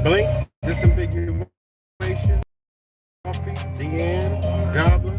Blink, disambiguation, coffee, Deanne, Goblin.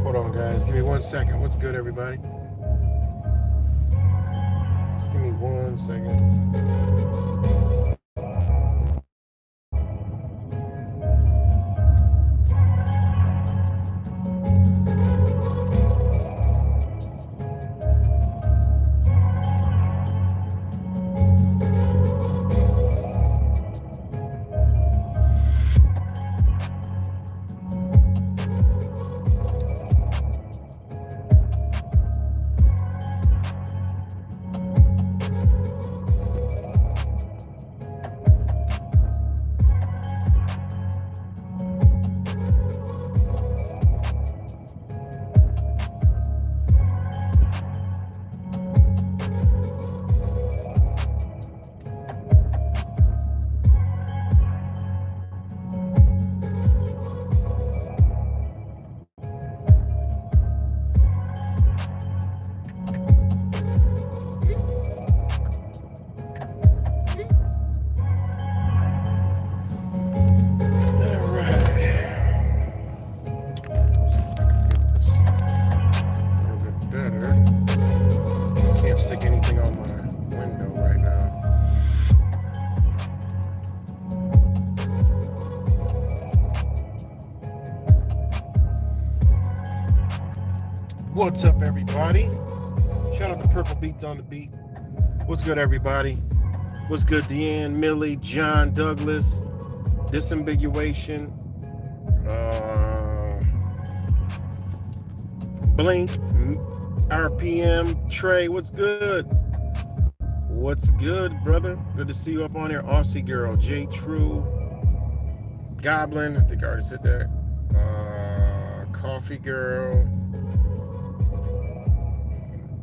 Hold on, guys. Give me 1 second. What's good, everybody? Just give me 1 second. What's up, everybody? Shout out to Purple Beats on the Beat. What's good, everybody? What's good, Deanne, Millie, John, Douglas, Disambiguation, Blink, RPM, Trey. What's good? What's good, brother? Good to see you up on here. Aussie Girl, J True, Goblin. I think I already said that. Coffee Girl,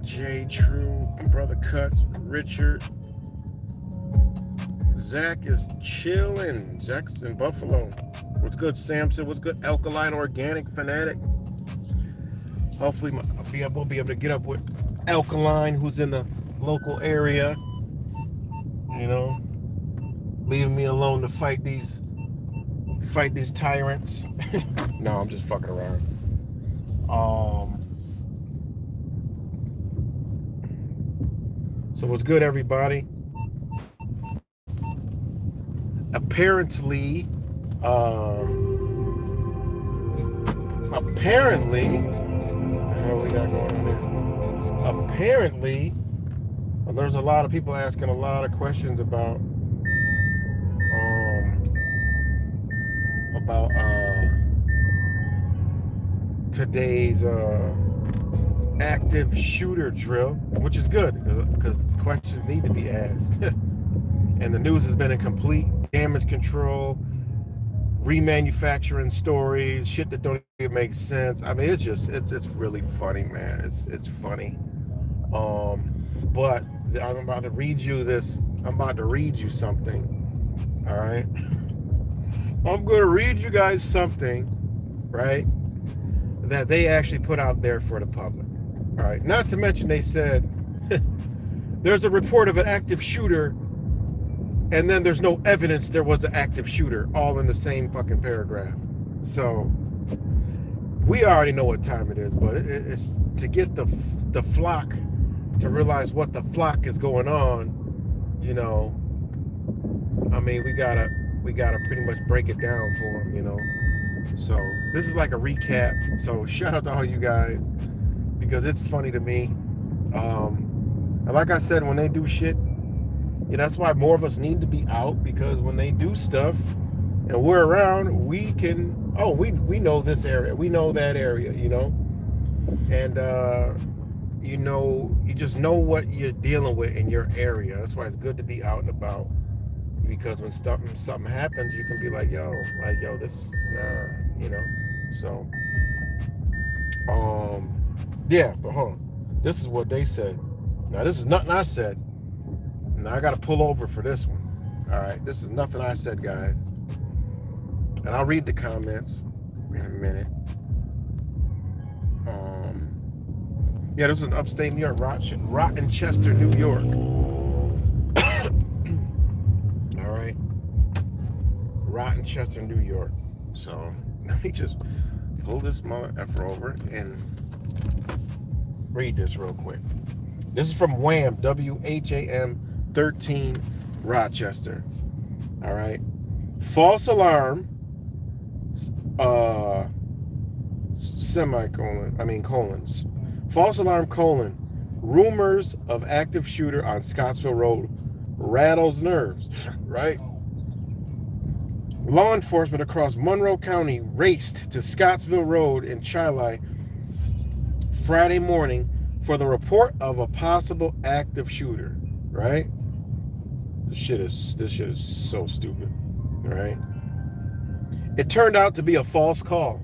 J True, Brother Cuts, Richard. Zach is chilling. Zach's in Buffalo. What's good, Samson? What's good, Alkaline Organic Fanatic? Hopefully, we'll be able to get up with Alkaline, who's in the local area. You know, leaving me alone to fight these tyrants. No, I'm just fucking around. So what's good, everybody? Apparently, what the hell we got going on there? Apparently, well, there's a lot of people asking a lot of questions about today's active shooter drill, which is good because questions need to be asked. And the news has been incomplete, damage control, remanufacturing stories, shit that don't even make sense. I mean, it's really funny, man. It's funny. But I'm about to read you this. I'm about to read you something. All right. I'm going to read you guys something, right, that they actually put out there for the public. All right. Not to mention they said there's a report of an active shooter, and then there's no evidence there was an active shooter, all in the same fucking paragraph. So we already know what time it is, but it's to get the flock to realize what the flock is going on. You know, I mean, we gotta pretty much break it down for them. You know, so this is like a recap. So shout out to all you guys because it's funny to me. And like I said, when they do shit, that's why more of us need to be out, because when they do stuff and we're around, we can, we know this area, we know that area, and you just know what you're dealing with in your area. That's why it's good to be out and about, because when something happens, you can be like, yo, this, so yeah. But hold on, this is what they said. Now this is nothing I said. Now I got to pull over for this one. All right, this is nothing I said, guys. And I'll read the comments in a minute. Yeah, this was in upstate New York, Rochester, New York. All right, Rochester, New York. So let me just pull this motherfucker over and read this real quick. This is from WHAM, WHAM 13, Rochester. All right. False alarm, colons. False alarm, rumors of active shooter on Scottsville Road rattles nerves, right? Law enforcement across Monroe County raced to Scottsville Road in Chili Friday morning for the report of a possible active shooter, right? This shit is so stupid, right? It turned out to be a false call.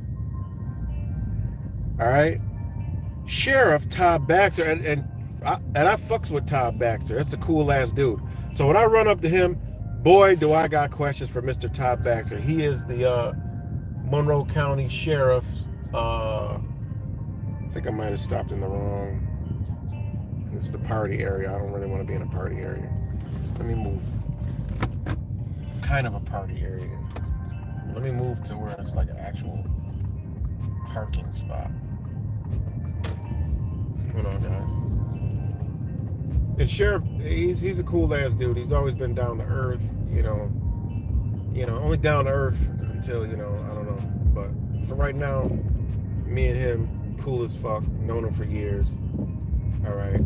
All right. Sheriff Todd Baxter, and I fucks with Todd Baxter. That's a cool ass dude. So when I run up to him, boy, do I got questions for Mr. Todd Baxter. He is the Monroe County Sheriff. I think I might have stopped in the wrong. This is the party area. I don't really want to be in a party area. Let me move. Kind of a party area. Let me move to where it's like an actual parking spot. Hold on, guys. And Sheriff, he's a cool ass dude. He's always been down to earth, only down to earth until, I don't know. But for right now, me and him, cool as fuck, known him for years. All right.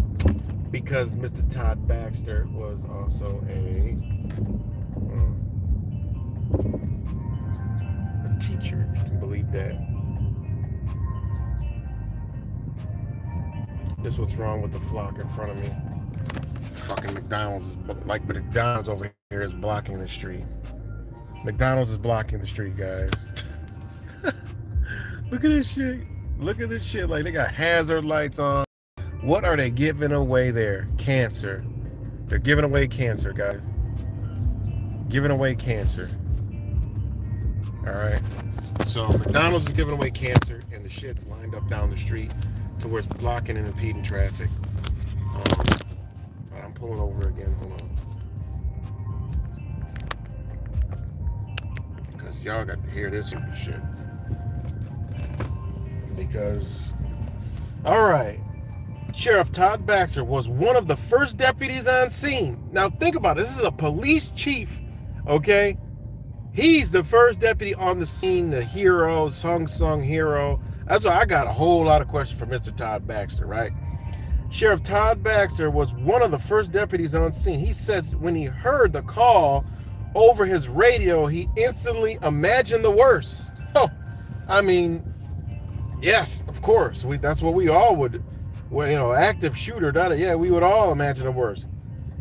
Because Mr. Todd Baxter was also a teacher, if you can believe that. This is what's wrong with the flock in front of me. Fucking McDonald's over here is blocking the street. McDonald's is blocking the street, guys. Look at this shit. Look at this shit. Like, they got hazard lights on. What are they giving away there? Cancer. They're giving away cancer, guys. Giving away cancer. All right. So McDonald's is giving away cancer, and the shit's lined up down the street to where it's blocking and impeding traffic. I'm pulling over again. Hold on. Because y'all got to hear this stupid shit. Because, all right. Sheriff Todd Baxter was one of the first deputies on scene. Now think about it. This is a police chief, okay? He's the first deputy on the scene, the hero, sung hero. That's why I got a whole lot of questions for Mr. Todd Baxter, right? Sheriff Todd Baxter was one of the first deputies on scene. He says when he heard the call over his radio, he instantly imagined the worst. Oh, I mean, yes, of course. That's what we all would well, active shooter. Yeah, we would all imagine the worst.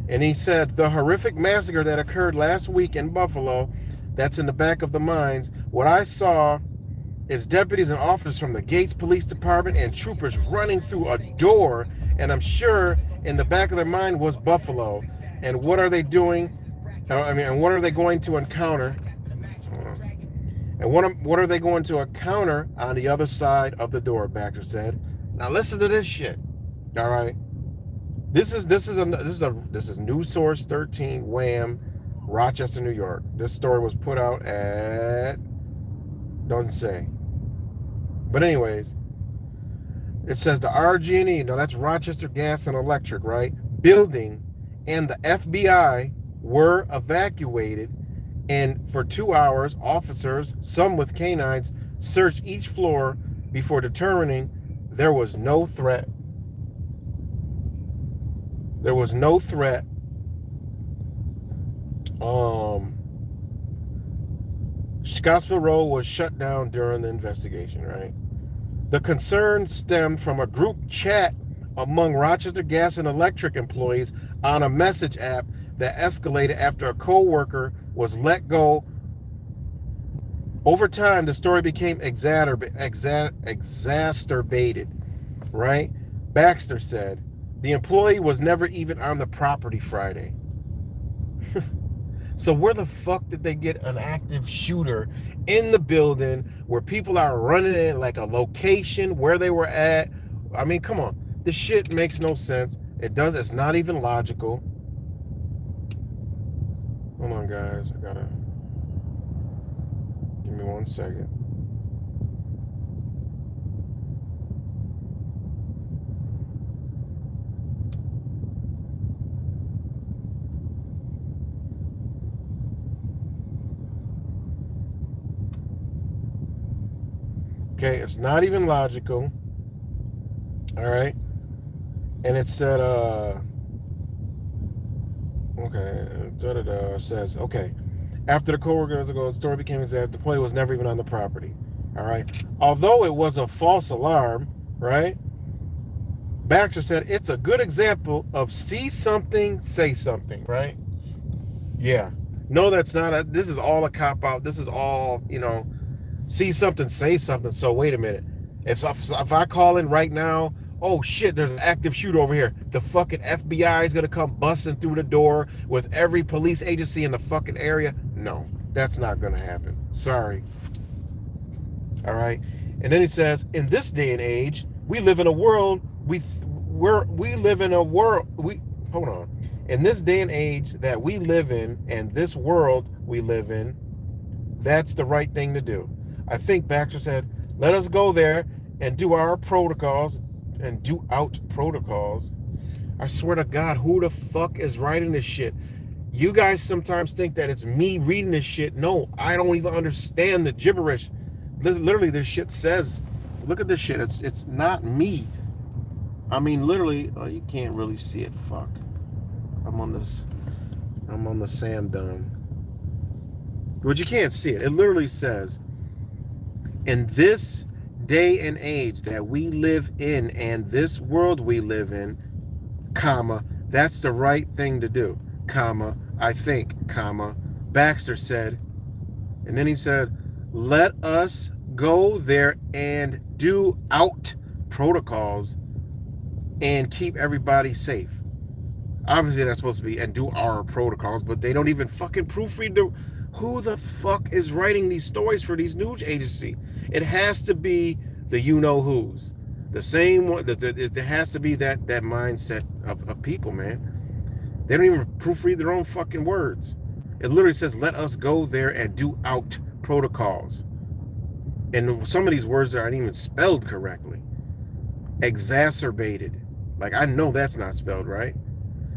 And he said the horrific massacre that occurred last week in Buffalo, that's in the back of the mines. What I saw is deputies and officers from the Gates Police Department and troopers running through a door, and I'm sure in the back of their mind was Buffalo. And what are they doing? And what are they going to encounter? And what are they going to encounter on the other side of the door? Baxter said. Now listen to this shit. All right. This is News Source 13 Wham, Rochester, New York. This story was put out at, doesn't say. But anyways, it says the RG&E, now that's Rochester Gas and Electric, right? Building and the FBI were evacuated, and for 2 hours, officers, some with canines, searched each floor before determining there was no threat. There was no threat. Scottsville Road was shut down during the investigation, right? The concern stemmed from a group chat among Rochester Gas and Electric employees on a message app that escalated after a co-worker was let go. Over time, the story became exacerbated, right? Baxter said, the employee was never even on the property Friday. So where the fuck did they get an active shooter in the building where people are running in, like a location where they were at? I mean, come on. This shit makes no sense. It's not even logical. Hold on, guys. Give me 1 second. Okay, it's not even logical. All right. And it said, says, okay. After the co-workers ago, the story became exact. The employee was never even on the property. All right. Although it was a false alarm, right? Baxter said it's a good example of see something, say something, right? Yeah. No, that's not. This is all a cop out. This is all, see something, say something. So wait a minute. If I call in right now, oh shit, there's an active shooter over here. The fucking FBI is gonna come busting through the door with every police agency in the fucking area. No, that's not gonna happen. Sorry. All right. And then he says, in this day and age, we live in a world. Hold on. In this day and age that we live in, and this world we live in, that's the right thing to do. I think Baxter said, let us go there and do our protocols and do out protocols. I swear to God, who the fuck is writing this shit? You guys sometimes think that it's me reading this shit. No, I don't even understand the gibberish. Literally, this shit says, look at this shit. It's not me. I mean, literally, you can't really see it. Fuck. I'm on the sand dune. But you can't see it. It literally says, in this day and age that we live in and this world we live in, comma, that's the right thing to do, comma, I think, comma, Baxter said. And then he said, let us go there and do out protocols and keep everybody safe. Obviously that's supposed to be and do our protocols, but they don't even fucking proofread who the fuck is writing these stories for these news agency? It has to be the you-know-who's. The same one, there has to be that mindset of people, man. They don't even proofread their own fucking words. It literally says, let us go there and do out protocols. And some of these words aren't even spelled correctly. Exacerbated. Like, I know that's not spelled right.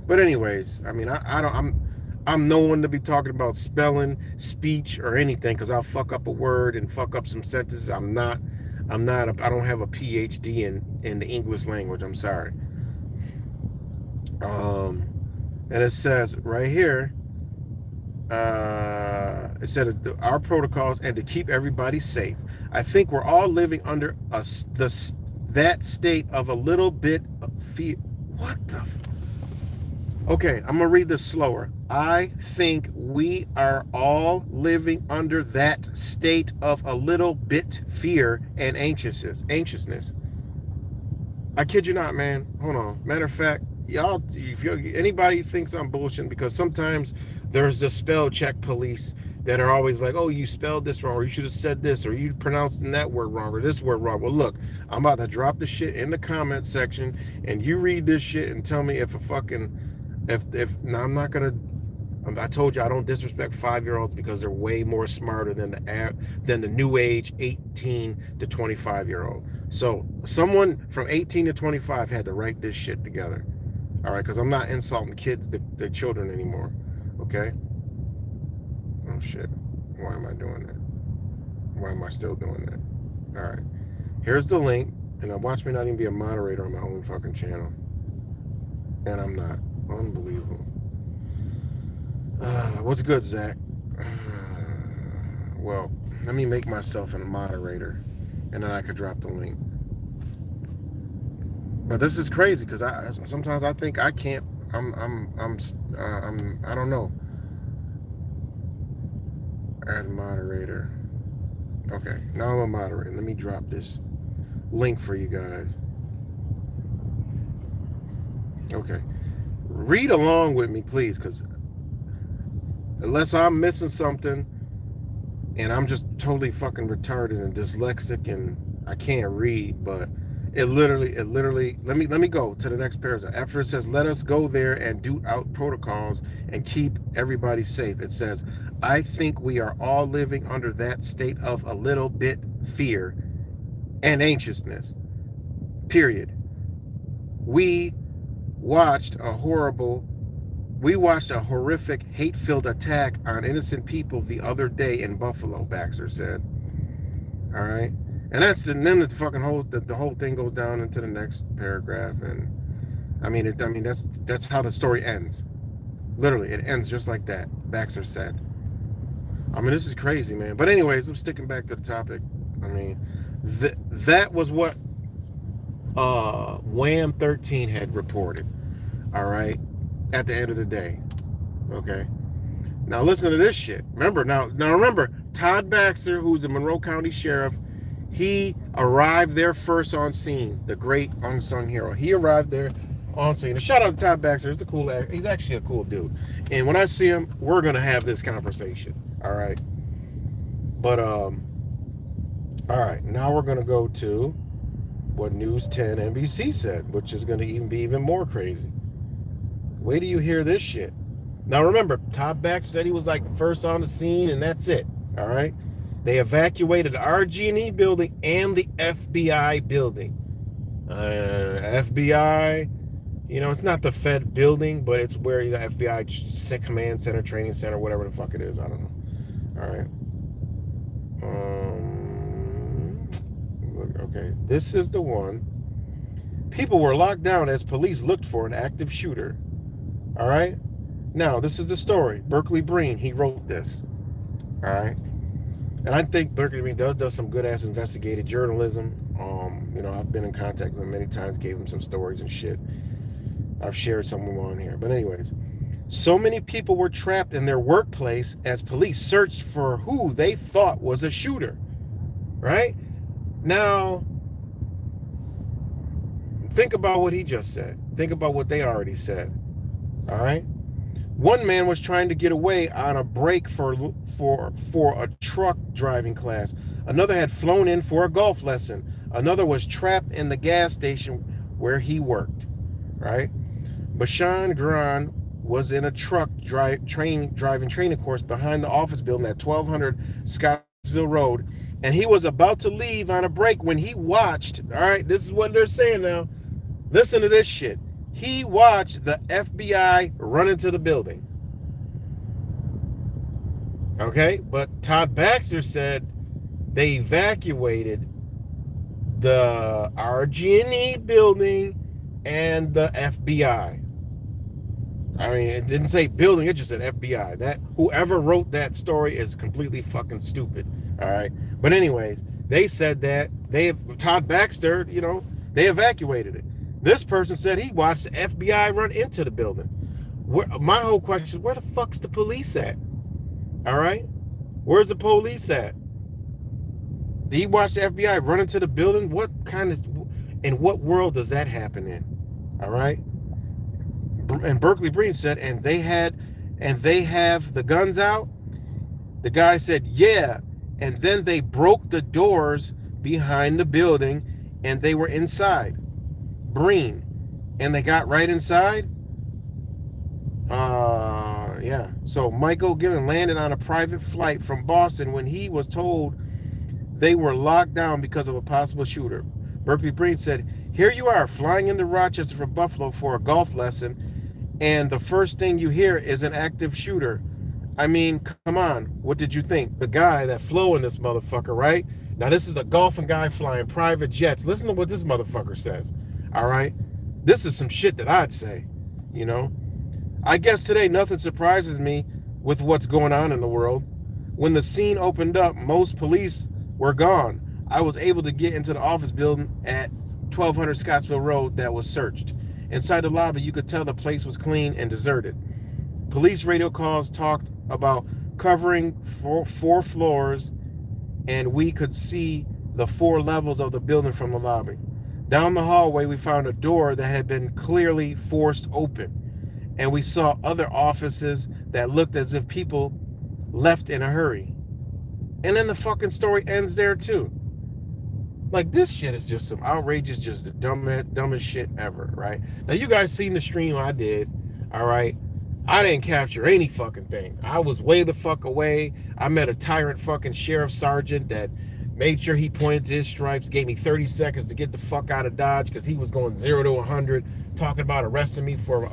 But anyways, I mean, I'm no one to be talking about spelling, speech, or anything, because I'll fuck up a word and fuck up some sentences. I don't have a PhD in the English language. I'm sorry. And it says right here, it said our protocols and to keep everybody safe. I think we're all living under that state of a little bit of fear. What the? Okay, I'm going to read this slower. I think we are all living under that state of a little bit fear and anxiousness. I kid you not, man. Hold on. Matter of fact, y'all, if anybody thinks I'm bullshitting, because sometimes there's the spell check police that are always like, oh, you spelled this wrong, or you should have said this, or you pronounced that word wrong, or this word wrong. Well, look, I'm about to drop the shit in the comment section, and you read this shit and tell me if a fucking, if now I'm not gonna. I told you I don't disrespect 5-year-olds because they're way more smarter than the new age 18 to 25-year-old. So someone from 18 to 25 had to write this shit together. All right, because I'm not insulting kids, the children anymore. Okay. Oh shit. Why am I doing that? Why am I still doing that? All right. Here's the link, and watch me not even be a moderator on my own fucking channel. And I'm not. Unbelievable. What's good, Zach? Well, let me make myself a moderator, and then I could drop the link. But this is crazy because sometimes I think I can't. I don't know. Add moderator. Okay, now I'm a moderator. Let me drop this link for you guys. Okay, read along with me, please, because unless I'm missing something and I'm just totally fucking retarded and dyslexic and I can't read, but it literally let me go to the next paragraph. After it says let us go there and do out protocols and keep everybody safe, it says I think we are all living under that state of a little bit fear and anxiousness, period. We watched a horrific, hate-filled attack on innocent people the other day in Buffalo, Baxter said. All right, and then the fucking whole thing goes down into the next paragraph, and that's how the story ends. Literally, it ends just like that. Baxter said. I mean, this is crazy, man. But anyways, I'm sticking back to the topic. I mean, that was what Wham 13 had reported. All right. At the end of the day. Okay. Now listen to this shit. Remember, Todd Baxter, who's the Monroe County Sheriff, he arrived there first on scene. The great unsung hero. He arrived there on scene. And shout out to Todd Baxter. He's actually a cool dude. And when I see him, we're gonna have this conversation. All right. But all right. Now we're gonna go to what News 10 NBC said, which is gonna be even more crazy. Wait till you hear this shit. Now remember, Todd Baxter said he was like first on the scene, and that's it. All right. They evacuated the RG&E building and the FBI building. FBI, it's not the Fed building, but it's where the FBI command center, training center, whatever the fuck it is. I don't know. All right. Okay, this is the one. People were locked down as police looked for an active shooter. All right. Now, this is the story. Berkeley Breen, he wrote this. All right. And I think Berkeley Breen does some good ass investigative journalism. I've been in contact with him many times, gave him some stories and shit. I've shared some of them on here. But anyways, so many people were trapped in their workplace as police searched for who they thought was a shooter. Right? Now, think about what he just said. Think about what they already said. All right. One man was trying to get away on a break for a truck driving class. Another had flown in for a golf lesson. Another was trapped in the gas station where he worked. Right. Bashan Gran was in a truck driving training course behind the office building at 1200 Scottsville Road, and he was about to leave on a break when he watched. All right, this is what they're saying now. Listen to this shit. He watched the FBI run into the building. Okay, but Todd Baxter said they evacuated the RG&E building and the FBI. I mean, it didn't say building, it just said FBI. That whoever wrote that story is completely fucking stupid. All right. But anyways, they said that Todd Baxter, They evacuated it. This person said he watched the FBI run into the building. My whole question is, where the fuck's the police at? All right? Where's the police at? Did he watch the FBI run into the building? In what world does that happen in? All right? And Berkeley Breen said, and they have the guns out? The guy said, yeah. And then they broke the doors behind the building and they were inside. Breen. And they got right inside? Yeah. So Michael Gillen landed on a private flight from Boston when he was told they were locked down because of a possible shooter. Berkeley Breen said, here you are flying into Rochester from Buffalo for a golf lesson, and the first thing you hear is an active shooter. I mean, come on. What did you think? The guy that flew in this motherfucker, right? Now, this is a golfing guy flying private jets. Listen to what this motherfucker says. All right? This is some shit that I'd say, you know? I guess today nothing surprises me with what's going on in the world. When the scene opened up, most police were gone. I was able to get into the office building at 1200 Scottsville Road that was searched. Inside the lobby, you could tell the place was clean and deserted. Police radio calls talked about covering four floors, and we could see the 4 levels of the building from the lobby. Down the hallway, we found a door that had been clearly forced open, and we saw other offices that looked as if people left in a hurry. And then the fucking story ends there too. Like, this shit is just some outrageous, just the dumbest shit ever, right? Now, you guys seen the stream I did, all right? I didn't capture any fucking thing. I was way the fuck away. I met a tyrant fucking sheriff sergeant that made sure he pointed to his stripes, gave me 30 seconds to get the fuck out of Dodge because he was going 0 to 100, talking about arresting me for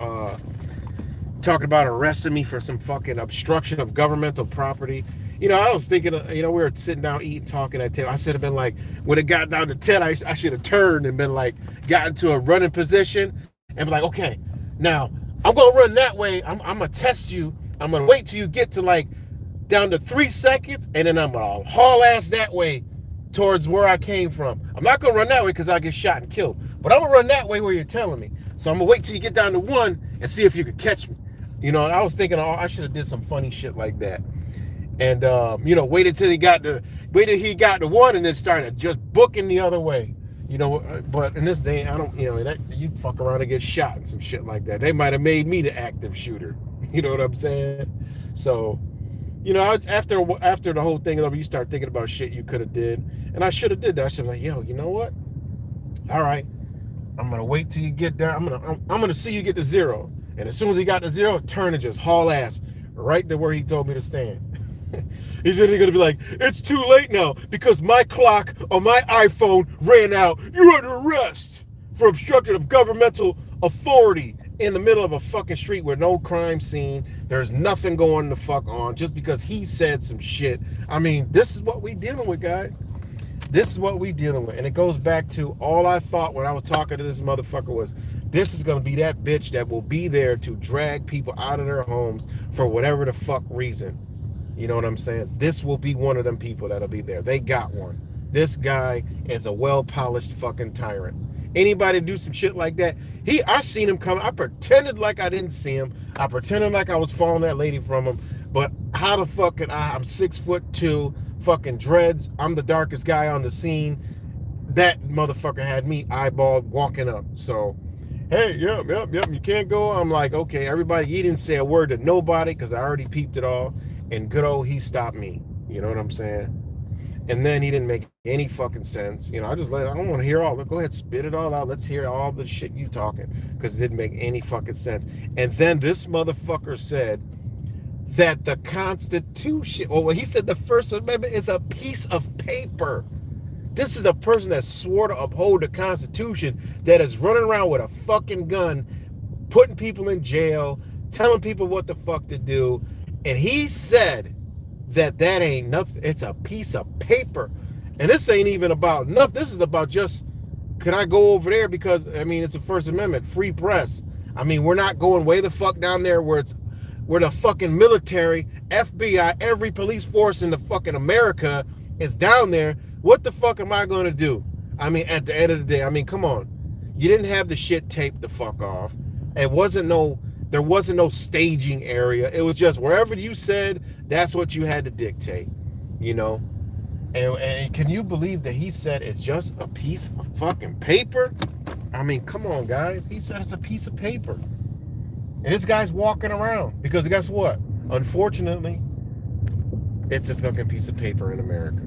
some fucking obstruction of governmental property. You know, I was thinking, we were sitting down eating, talking at 10. I should have been like, when it got down to 10, I should have turned and been like, got into a running position and be like, okay, now I'm going to run that way. I'm going to test you. I'm going to wait till you get to like down to 3 seconds, and then I'm going to haul ass that way towards where I came from. I'm not going to run that way because I get shot and killed, but I'm going to run that way where you're telling me. So I'm going to wait till you get down to 1 and see if you could catch me. You know, and I was thinking, I should have did some funny shit like that. And, waited till he got to 1 and then started just booking the other way. You know, but in this day, I don't, you fuck around and get shot and some shit like that. They might have made me the active shooter. You know what I'm saying? So, after the whole thing is over, you start thinking about shit you could have did. And I should have did that. I should have like, yo, you know what? All right, I'm going to wait till you get down. I'm going to see you get to 0. And as soon as he got to 0, turn and just haul ass right to where he told me to stand. He's then going to be like, it's too late now because my clock on my iPhone ran out. You're under arrest for obstruction of governmental authority in the middle of a fucking street with no crime scene. There's nothing going the fuck on just because he said some shit. I mean, this is what we dealing with, guys. This is what we dealing with. And it goes back to all I thought when I was talking to this motherfucker was, this is going to be that bitch that will be there to drag people out of their homes for whatever the fuck reason. You know what I'm saying? This will be one of them people that'll be there. They got one. This guy is a well-polished fucking tyrant. Anybody do some shit like that, I seen him come. I pretended like I didn't see him. I pretended like I was following that lady from him. But how the fuck could I'm 6'2", fucking dreads. I'm the darkest guy on the scene. That motherfucker had me eyeballed walking up. So, hey, yep, you can't go. I'm like, okay, everybody, he didn't say a word to nobody because I already peeped it all. And good old, he stopped me. You know what I'm saying? And then he didn't make any fucking sense. I don't want to hear all. Go ahead, spit it all out. Let's hear all the shit you talking. Because it didn't make any fucking sense. And then this motherfucker said that the Constitution, he said the First Amendment is a piece of paper. This is a person that swore to uphold the Constitution that is running around with a fucking gun, putting people in jail, telling people what the fuck to do. And he said that ain't nothing. It's a piece of paper. And this ain't even about nothing. This is about just, can I go over there? Because, it's the First Amendment, free press. We're not going way the fuck down there where the fucking military, FBI, every police force in the fucking America is down there. What the fuck am I going to do? I mean, at the end of the day, I mean, come on. You didn't have the shit taped the fuck off. It wasn't no, there wasn't no staging area. It was just wherever you said, that's what you had to dictate, you know? And can you believe that he said it's just a piece of fucking paper? I mean, come on, guys. He said it's a piece of paper. And this guy's walking around because guess what? Unfortunately, it's a fucking piece of paper in America.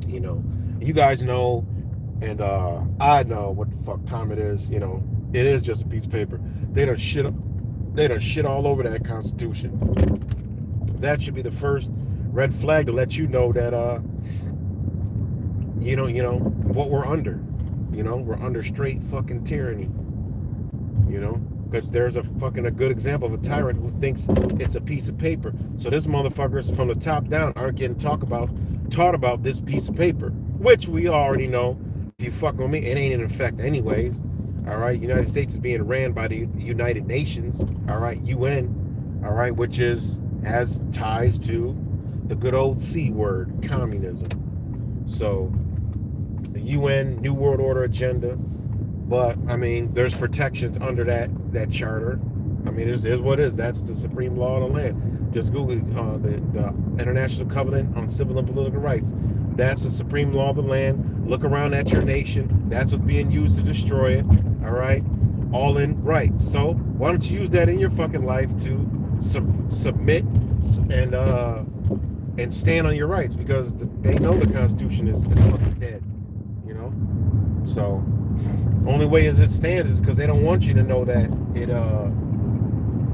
You know, you guys know, and I know what the fuck time it is. You know, it is just a piece of paper. They done shit all over that Constitution. That should be the first red flag to let you know that you know what we're under. You know, we're under straight fucking tyranny. You know, because there's a good example of a tyrant who thinks it's a piece of paper. So this motherfuckers from the top down aren't getting taught about this piece of paper, which we already know. If you fuck with me, it ain't in effect anyways. All right, United States is being ran by the United Nations. All right, UN. All right, which has ties to the good old C word, communism. So the UN New World Order agenda. But I mean, there's protections under that charter. I mean, it is what it is. That's the supreme law of the land. Just Google the International Covenant on Civil and Political Rights. That's the supreme law of the land. Look around at your nation. That's what's being used to destroy it. All right, all in rights. So why don't you use that in your fucking life to submit and stand on your rights, because they know the Constitution is fucking dead. You know, so. Only way as it stands is because they don't want you to know that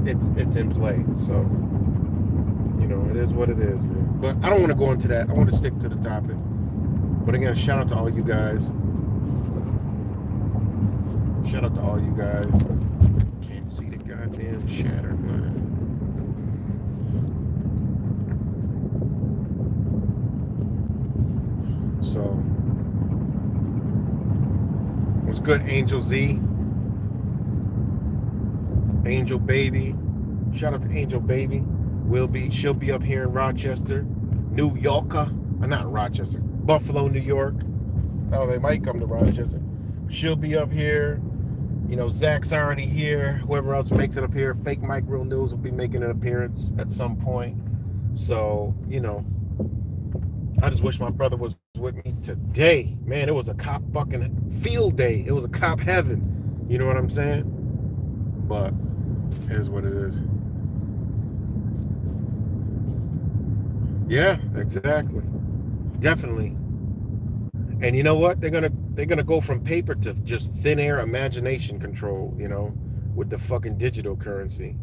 it's in play. So, you know, it is what it is, man. But I don't want to go into that. I want to stick to the topic. But again, shout out to all you guys. Shout out to all you guys. Can't see the goddamn shatter, man. So. What's good, Angel Z? Angel Baby. Shout out to Angel Baby. She'll be up here in Rochester, New Yorker. Not Rochester, Buffalo, New York. Oh, they might come to Rochester. She'll be up here. You know, Zach's already here. Whoever else makes it up here, Fake Mike Real News will be making an appearance at some point. So, you know, I just wish my brother was with me today. Man, it was a cop fucking field day. It was a cop heaven. You know what I'm saying? But here's what it is. Yeah, exactly. Definitely. And you know what? They're gonna go from paper to just thin air imagination control, you know, with the fucking digital currency.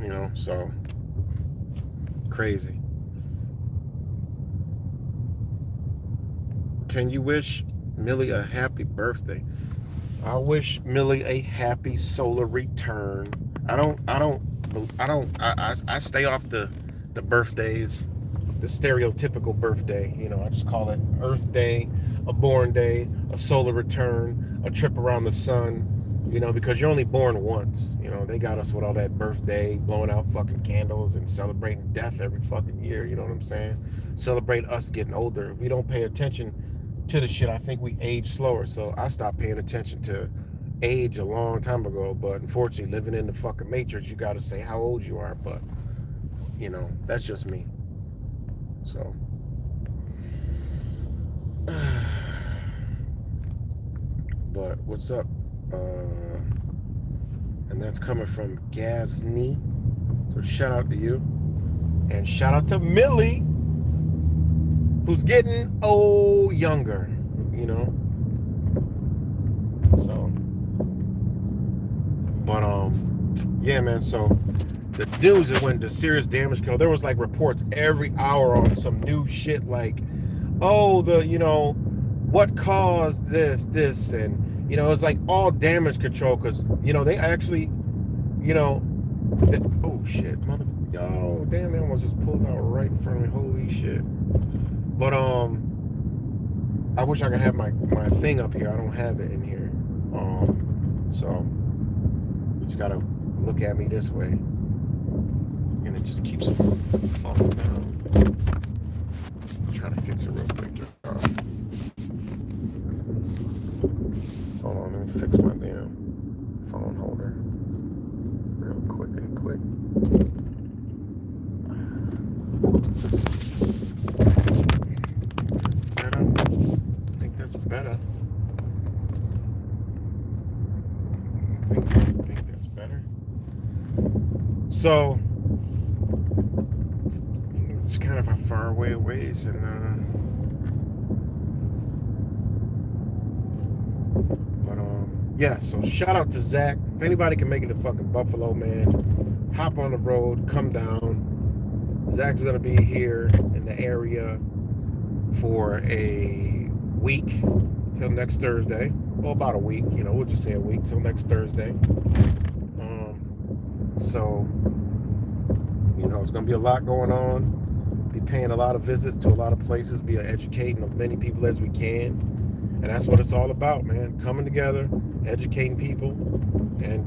You know, so crazy. Can you wish Millie a happy birthday? I wish Millie a happy solar return. I stay off the birthdays, the stereotypical birthday. You know, I just call it Earth Day, a born day, a solar return, a trip around the sun. You know, because you're only born once. You know, they got us with all that birthday, blowing out fucking candles and celebrating death every fucking year. You know what I'm saying? Celebrate us getting older. If we don't pay attention to the shit, I think we age slower. So I stopped paying attention to age a long time ago. But unfortunately, living in the fucking matrix, you got to say how old you are. But, you know, that's just me. So. But what's up? And that's coming from Gazni. So shout out to you. And shout out to Millie, who's getting younger, you know. So, but yeah, man. So the news is when the serious damage control. There was like reports every hour on some new shit, like, oh, what caused this, and you know, it's like all damage control, because you know they actually, you know, oh shit, mother, yo, damn, they almost just pulled out right in front of me. Holy shit. But I wish I could have my thing up here. I don't have it in here. So you just gotta look at me this way, and it just keeps falling down. Try to fix it real quick. Hold on, let me fix my damn phone holder real quickly, quick. Better. I think that's better. I think that's better. So it's kind of a far away ways, and yeah. So shout out to Zach. If anybody can make it to fucking Buffalo, man, hop on the road, come down. Zach's gonna be here in the area for a week till next Thursday. Well, about a week, you know, we'll just say a week till next Thursday. So, you know, it's gonna be a lot going on. Be paying a lot of visits to a lot of places, be educating as many people as we can. And that's what it's all about, man. Coming together, educating people, and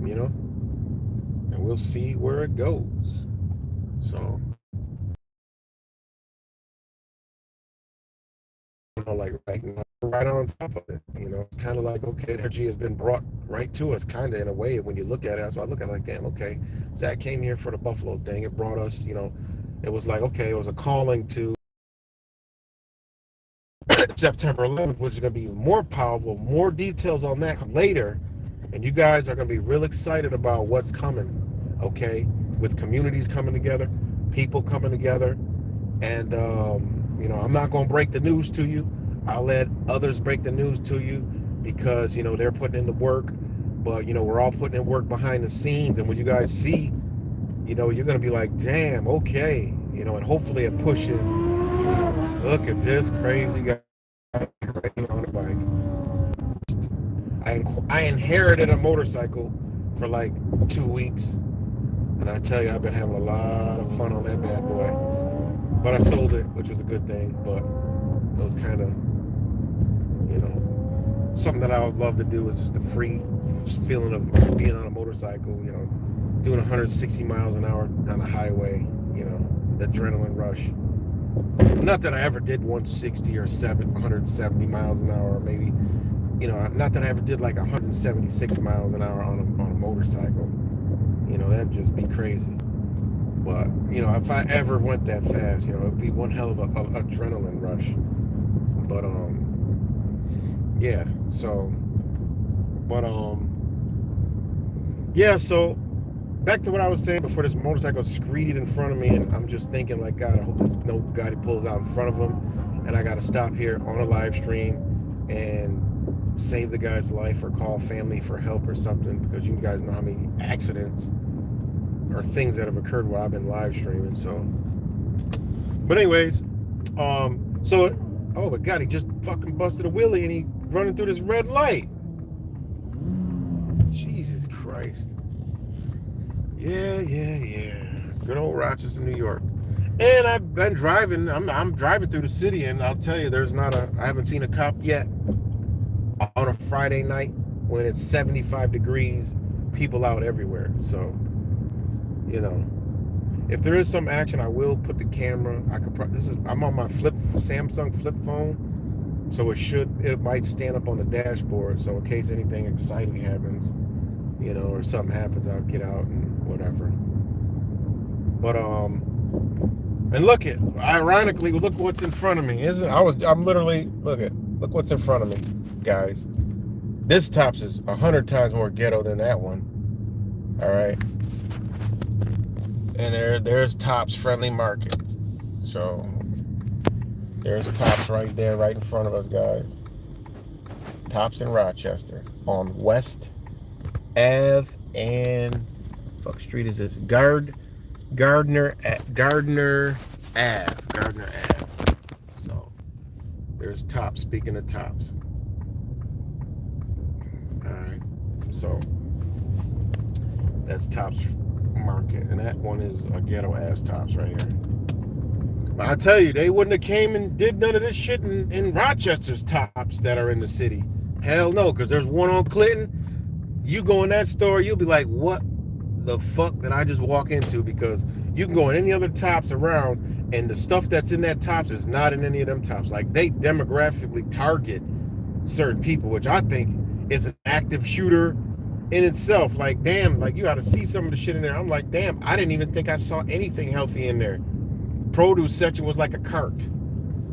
you know, and we'll see where it goes. So, you know, like right on top of it, you know, it's kind of like, okay, energy has been brought right to us, kind of in a way. When you look at it, that's why I look at it like, damn, okay, Zach came here for the Buffalo thing. It brought us, you know, it was like, okay, it was a calling to September 11th, which is going to be more powerful. More details on that later, and you guys are going to be real excited about what's coming. Okay, with communities coming together, people coming together, and you know, I'm not going to break the news to you. I'll let others break the news to you because, you know, they're putting in the work, but, you know, we're all putting in work behind the scenes, and when you guys see, you know, you're going to be like, damn, okay, you know, and hopefully it pushes. Look at this crazy guy on a bike. I inherited a motorcycle for like 2 weeks, and I tell you, I've been having a lot of fun on that bad boy. But I sold it, which was a good thing. But it was kind of, you know, something that I would love to do is just the free feeling of being on a motorcycle, you know, doing 160 miles an hour on the highway, you know, the adrenaline rush. Not that I ever did 160 or 170 miles an hour, or maybe, you know, not that I ever did like 176 miles an hour on a motorcycle. You know, that'd just be crazy. But, you know, if I ever went that fast, you know, it'd be one hell of a adrenaline rush. But, yeah, so, but, yeah, so, back to what I was saying before this motorcycle screeded in front of me, and I'm just thinking, like, God, I hope there's nobody pulls out in front of him, and I got to stop here on a live stream and save the guy's life or call family for help or something, because you guys know how many accidents or things that have occurred while I've been live streaming. So, but anyways, so, oh my God, he just fucking busted a wheelie and he running through this red light. Jesus Christ. Yeah. Good old Rochester, New York. And I've been driving. I'm driving through the city, and I'll tell you, I haven't seen a cop yet on a Friday night when it's 75 degrees. People out everywhere. So, you know, if there is some action, I will put the camera. I'm on my Samsung flip phone, so it might stand up on the dashboard. So in case anything exciting happens, you know, or something happens, I'll get out and whatever. But and ironically, look what's in front of me. I'm literally, look what's in front of me, guys. This Tops is 100 times more ghetto than that one. All right. And there's Tops Friendly Market. So there's Tops right there, right in front of us, guys. Tops in Rochester on West Ave and fuck street is this? Gardner Ave. So there's Tops. Speaking of Tops. All right. So that's Tops Market, and that one is a ghetto ass Tops right here. But I tell you, they wouldn't have came and did none of this shit in Rochester's Tops that are in the city. Hell no, because there's one on Clinton. You go in that store, you'll be like, what the fuck did I just walk into? Because you can go in any other Tops around, and the stuff that's in that Tops is not in any of them Tops. Like, they demographically target certain people, which I think is an active shooter in itself. Like, damn, like you got to see some of the shit in there. I'm like, damn, I didn't even think I saw anything healthy in there. Produce section was like a cart,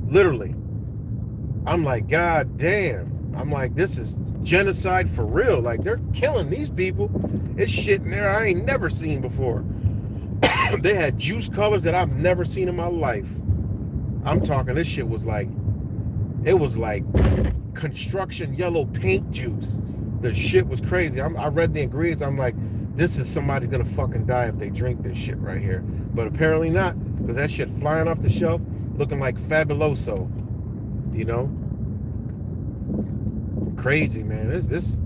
literally. I'm like, God damn. I'm like, this is genocide for real. Like, they're killing these people. It's shit in there I ain't never seen before. They had juice colors that I've never seen in my life. I'm talking, this shit was like, it was like construction yellow paint juice. The shit was crazy. I read the ingredients. I'm like, this is somebody's gonna fucking die if they drink this shit right here. But apparently not, because that shit flying off the shelf, looking like Fabuloso. You know, crazy, man. This.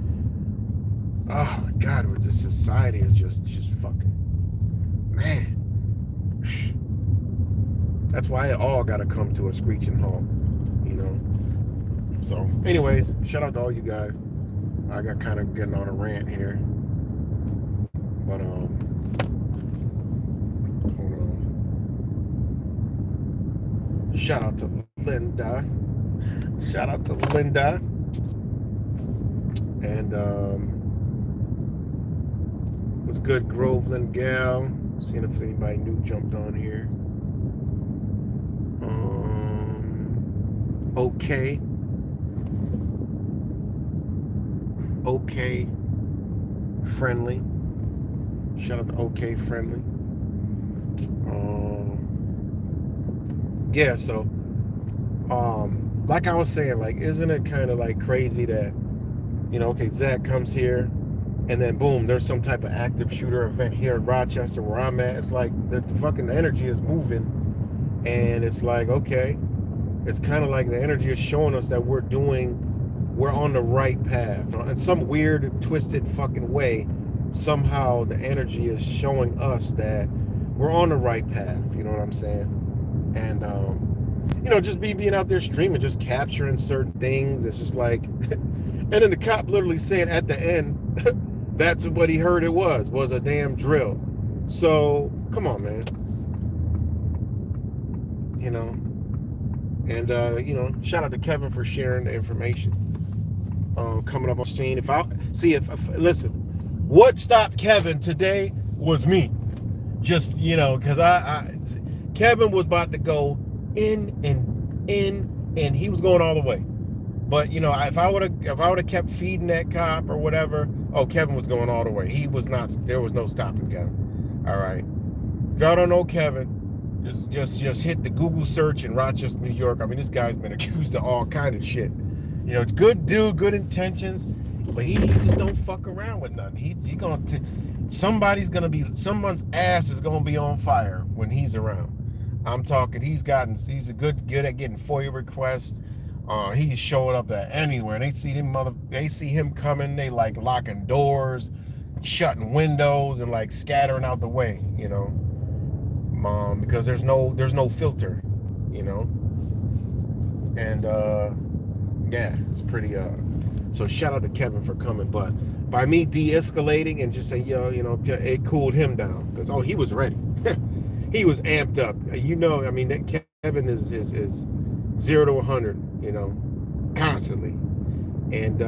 Oh my God, with this society is just fucking, man. That's why it all got to come to a screeching halt, you know. So, anyways, shout out to all you guys. I got kind of getting on a rant here, but hold on. Shout out to Linda. Shout out to Linda. And was good Groveland gal. Seeing if anybody new jumped on here. Okay. Okay. Friendly. Shout out to OK Friendly. Yeah, so like I was saying, like, isn't it kind of like crazy that, you know, okay, Zach comes here and then boom, there's some type of active shooter event here in Rochester where I'm at. It's like the fucking energy is moving, and it's like, okay, it's kind of like the energy is showing us that we're on the right path. In some weird, twisted fucking way, somehow the energy is showing us that we're on the right path. You know what I'm saying? And you know, just being out there streaming, just capturing certain things. It's just like, and then the cop literally saying at the end, that's what he heard it was a damn drill. So come on, man. You know, and you know, shout out to Kevin for sharing the information. Coming up on scene. If listen, what stopped Kevin today was me. Just, you know, because Kevin was about to go in, and he was going all the way. But you know, if I would have kept feeding that cop or whatever, oh, Kevin was going all the way. He was not. There was no stopping Kevin. All right. If y'all don't know Kevin, just hit the Google search in Rochester, New York. I mean, this guy's been accused of all kind of shit. You know, good dude, good intentions, but he just don't fuck around with nothing. Someone's ass is gonna be on fire when he's around. I'm talking. He's a good at getting FOIA requests. He's showing up at anywhere. They see him coming. They like locking doors, shutting windows, and like scattering out the way. You know, because there's no filter. You know, and yeah, it's pretty. So shout out to Kevin for coming, but by me de-escalating and just saying, yo, you know, it cooled him down because he was ready. He was amped up. You know, I mean, that Kevin is 0 to 100. You know, constantly, and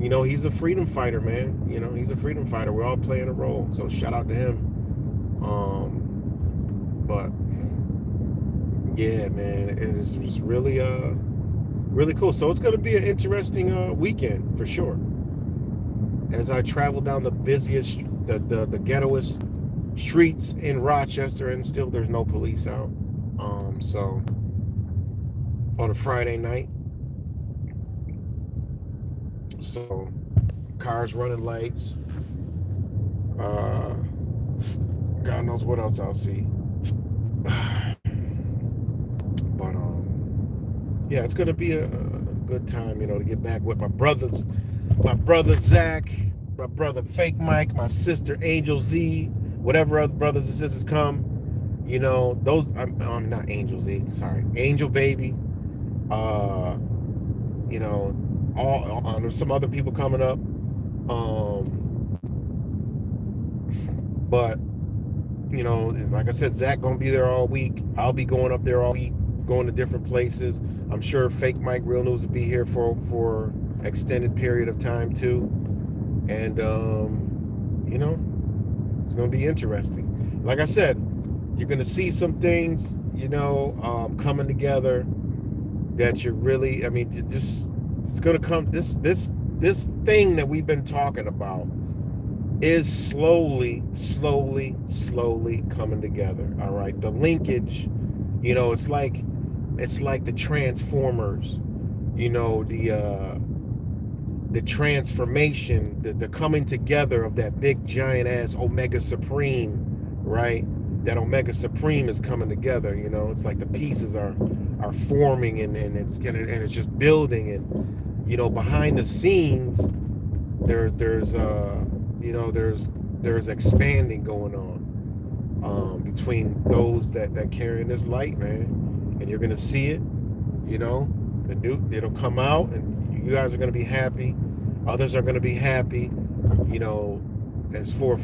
you know, he's a freedom fighter, man. You know, he's a freedom fighter. We're all playing a role. So shout out to him. But yeah, man, it is just really really cool. So it's going to be an interesting weekend for sure. As I travel down the busiest, the ghettoest streets in Rochester, and still there's no police out. So on a Friday night, so cars running lights. God knows what else I'll see. But yeah, it's gonna be a good time, you know, to get back with my brother Zach, my brother Fake Mike, my sister Angel Z, whatever other brothers and sisters come, you know, those I'm not Angel Z, sorry, Angel Baby, you know, all there's some other people coming up, but you know, like I said, Zach gonna be there all week. I'll be going up there all week, going to different places. I'm sure fake Mike Real News will be here for extended period of time too. And it's going to be interesting. Like I said, you're going to see some things, coming together that you're really, I mean, it's going to come. This thing that we've been talking about is slowly coming together. All right, the linkage, it's like the Transformers, the transformation, the coming together of that big giant ass Omega Supreme, right? That Omega Supreme is coming together. It's like the pieces are forming, and it's just building, and behind the scenes there's expanding going on, between those that carry in this light, man. And you're gonna see it. It'll come out, and you guys are gonna be happy. Others are gonna be happy. As far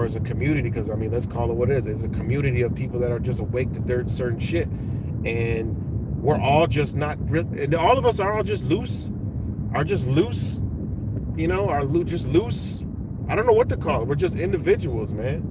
as a community, because I mean, let's call it what it is. It's a community of people that are just awake to certain shit, and we're all just not. And all of us are all just loose. Are just loose. Just loose. I don't know what to call it. We're just individuals, man,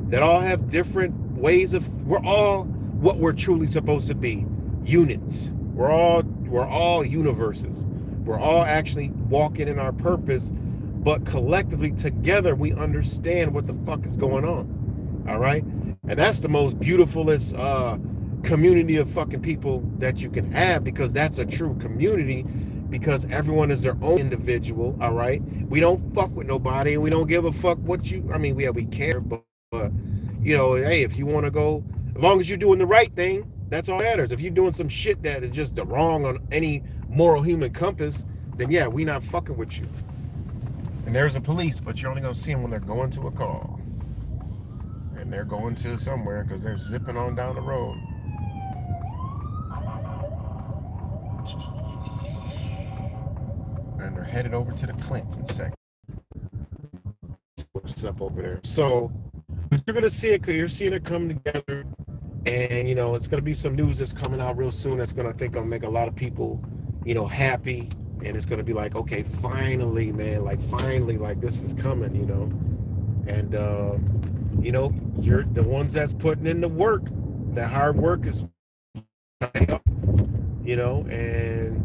that all have different ways of. We're all what we're truly supposed to be. Units. We're all universes. We're all actually walking in our purpose, but collectively together we understand what the fuck is going on. All right, and that's the most beautifulest community of fucking people that you can have, because that's a true community. Because everyone is their own individual, all right? We don't fuck with nobody, and we don't give a fuck what you. I mean, we care, but hey, if you want to go, as long as you're doing the right thing, that's all that matters. If you're doing some shit that is just the wrong on any moral human compass, then yeah, we not fucking with you. And there's a police, but you're only gonna see them when they're going to a call, and they're going to somewhere because they're zipping on down the road. And they're headed over to the Clinton section. What's up over there? So you're gonna see it. You're seeing it come together, and it's gonna be some news that's coming out real soon. That's gonna, I think, gonna make a lot of people, happy. And it's gonna be like, okay, finally, man, like finally, like this is coming, And you're the ones that's putting in the work. That hard work is paying up, and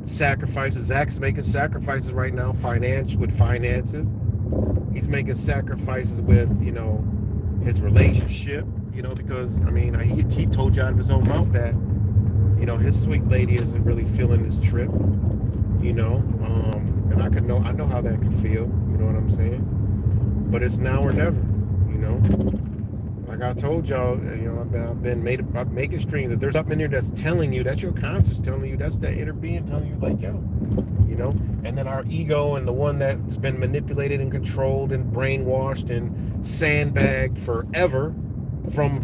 sacrifices. Zach's making sacrifices right now, finances. He's making sacrifices with, his relationship, because I mean, he told you out of his own mouth that, his sweet lady isn't really feeling this trip, and I know how that can feel, you know what I'm saying? But it's now or never, Like I told y'all, I've been making streams. If there's something in there that's telling you, that's your conscience telling you, that's that inner being telling you, like, yo, And then our ego, and the one that's been manipulated and controlled and brainwashed and sandbagged forever from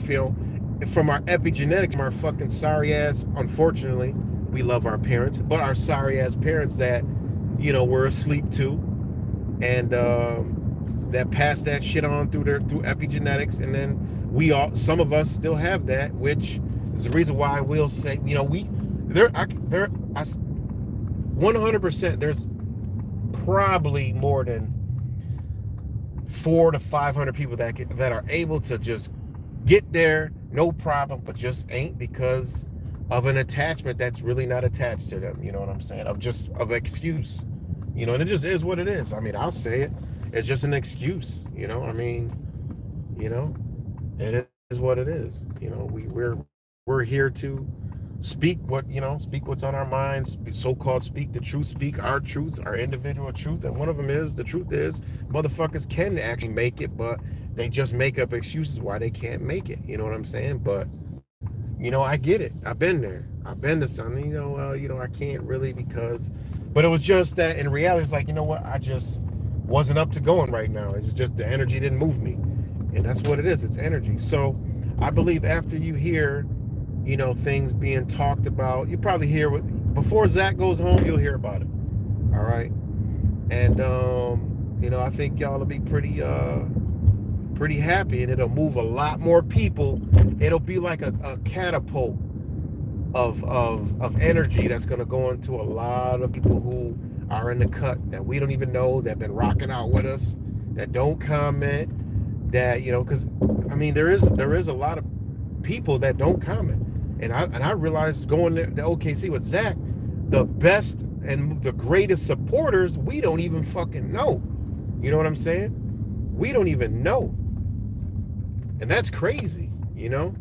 our epigenetics, from our fucking sorry ass. Unfortunately, we love our parents, but our sorry ass parents that, we're asleep to, and that passed that shit on through epigenetics, and then some of us still have that, which is the reason why I will say, 100%, there's probably more than 400 to 500 people that are able to just get there, no problem, but just ain't, because of an attachment that's really not attached to them. You know what I'm saying? Of excuse, and it just is what it is. I mean, I'll say it. It's just an excuse, I mean, it is what it is. We're here to speak what's on our minds, so-called speak the truth, speak our truths, our individual truth. And one of them is, the truth is, motherfuckers can actually make it, but they just make up excuses why they can't make it. You know what I'm saying? But, I get it. I've been there. I've been to something, I can't really, but it was just that in reality, it's like, what? I just wasn't up to going right now. It's just the energy didn't move me. And that's what it is. It's energy. So I believe after you hear, things being talked about, you probably hear before Zach goes home, you'll hear about it. All right. And, I think y'all will be pretty happy, and it'll move a lot more people. It'll be like a catapult of energy that's going to go into a lot of people who are in the cut that we don't even know, that have been rocking out with us, that don't comment, that, because I mean there is a lot of people that don't comment, and I realized going to OKC with Zach, the best and the greatest supporters we don't even fucking know. You know what I'm saying? We don't even know, and that's crazy. And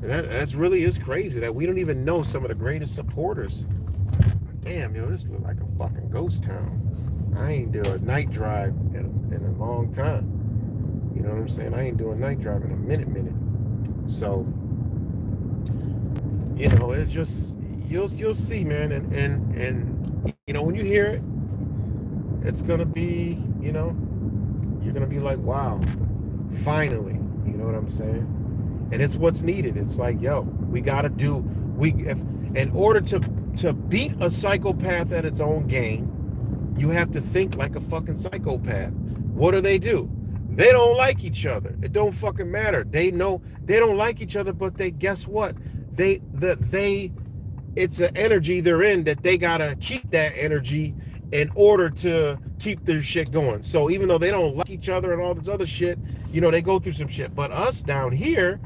that's really is crazy that we don't even know some of the greatest supporters. Damn, this looks like a fucking ghost town. I ain't do a night drive in a long time. You know what I'm saying? I ain't doing night drive in a minute. So, it's just you'll see, man, and when you hear it, it's gonna be, you're gonna be like, wow, finally. You know what I'm saying? And it's what's needed. It's like, yo, we gotta in order to beat a psychopath at its own game, you have to think like a fucking psychopath. What do? They don't like each other. It don't fucking matter. They know they don't like each other, but guess what? It's an energy they're in that they gotta keep that energy in order to keep their shit going. So even though they don't like each other and all this other shit, they go through some shit. But us down here,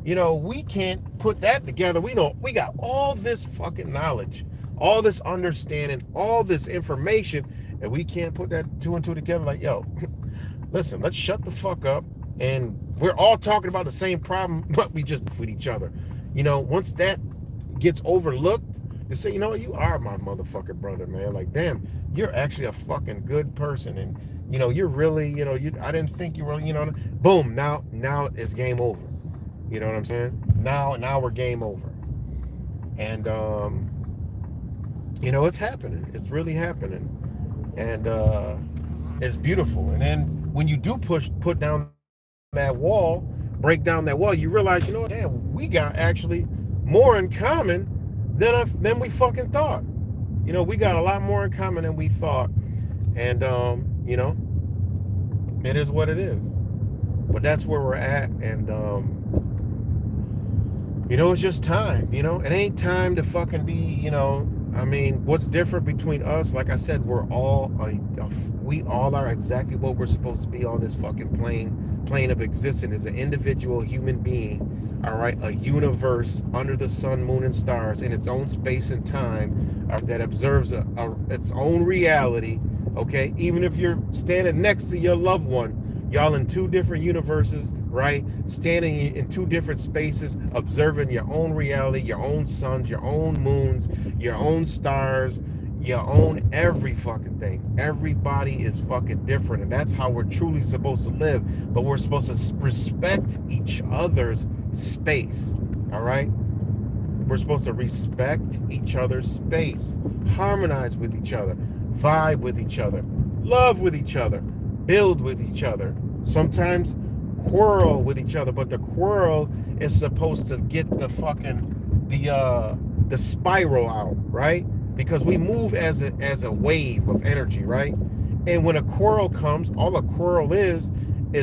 we can't put that together. We know we got all this fucking knowledge, all this understanding, all this information, and we can't put that two and two together. Like, yo, listen, let's shut the fuck up. And we're all talking about the same problem, but we just with each other. Once that gets overlooked, they say, you are my motherfucking brother, man. Like, damn, you're actually a fucking good person. And, you're really, I didn't think you were, boom, now it's game over. You know what I'm saying? Now we're game over. And, it's happening. It's really happening. And it's beautiful. And then when you do put down that wall, break down that wall, you realize, damn, we got actually more in common than we fucking thought. We got a lot more in common than we thought. And, it is what it is. But that's where we're at. And, it's just time. It ain't time to fucking be, what's different between us? Like I said, we all are exactly what we're supposed to be on this fucking plane of existence, as an individual human being. All right, a universe under the sun, moon, and stars in its own space and time that observes its own reality. Okay, even if you're standing next to your loved one, y'all in two different universes, right? Standing in two different spaces, observing your own reality, your own suns, your own moons, your own stars, your own every fucking thing. Everybody is fucking different, and that's how we're truly supposed to live. But we're supposed to respect each other's space. All right, we're supposed to respect each other's space, harmonize with each other, vibe with each other, love with each other, build with each other. Sometimes quarrel with each other, but the quarrel is supposed to get the fucking the spiral out, right? Because we move as a wave of energy, right? And when a quarrel comes, all a quarrel is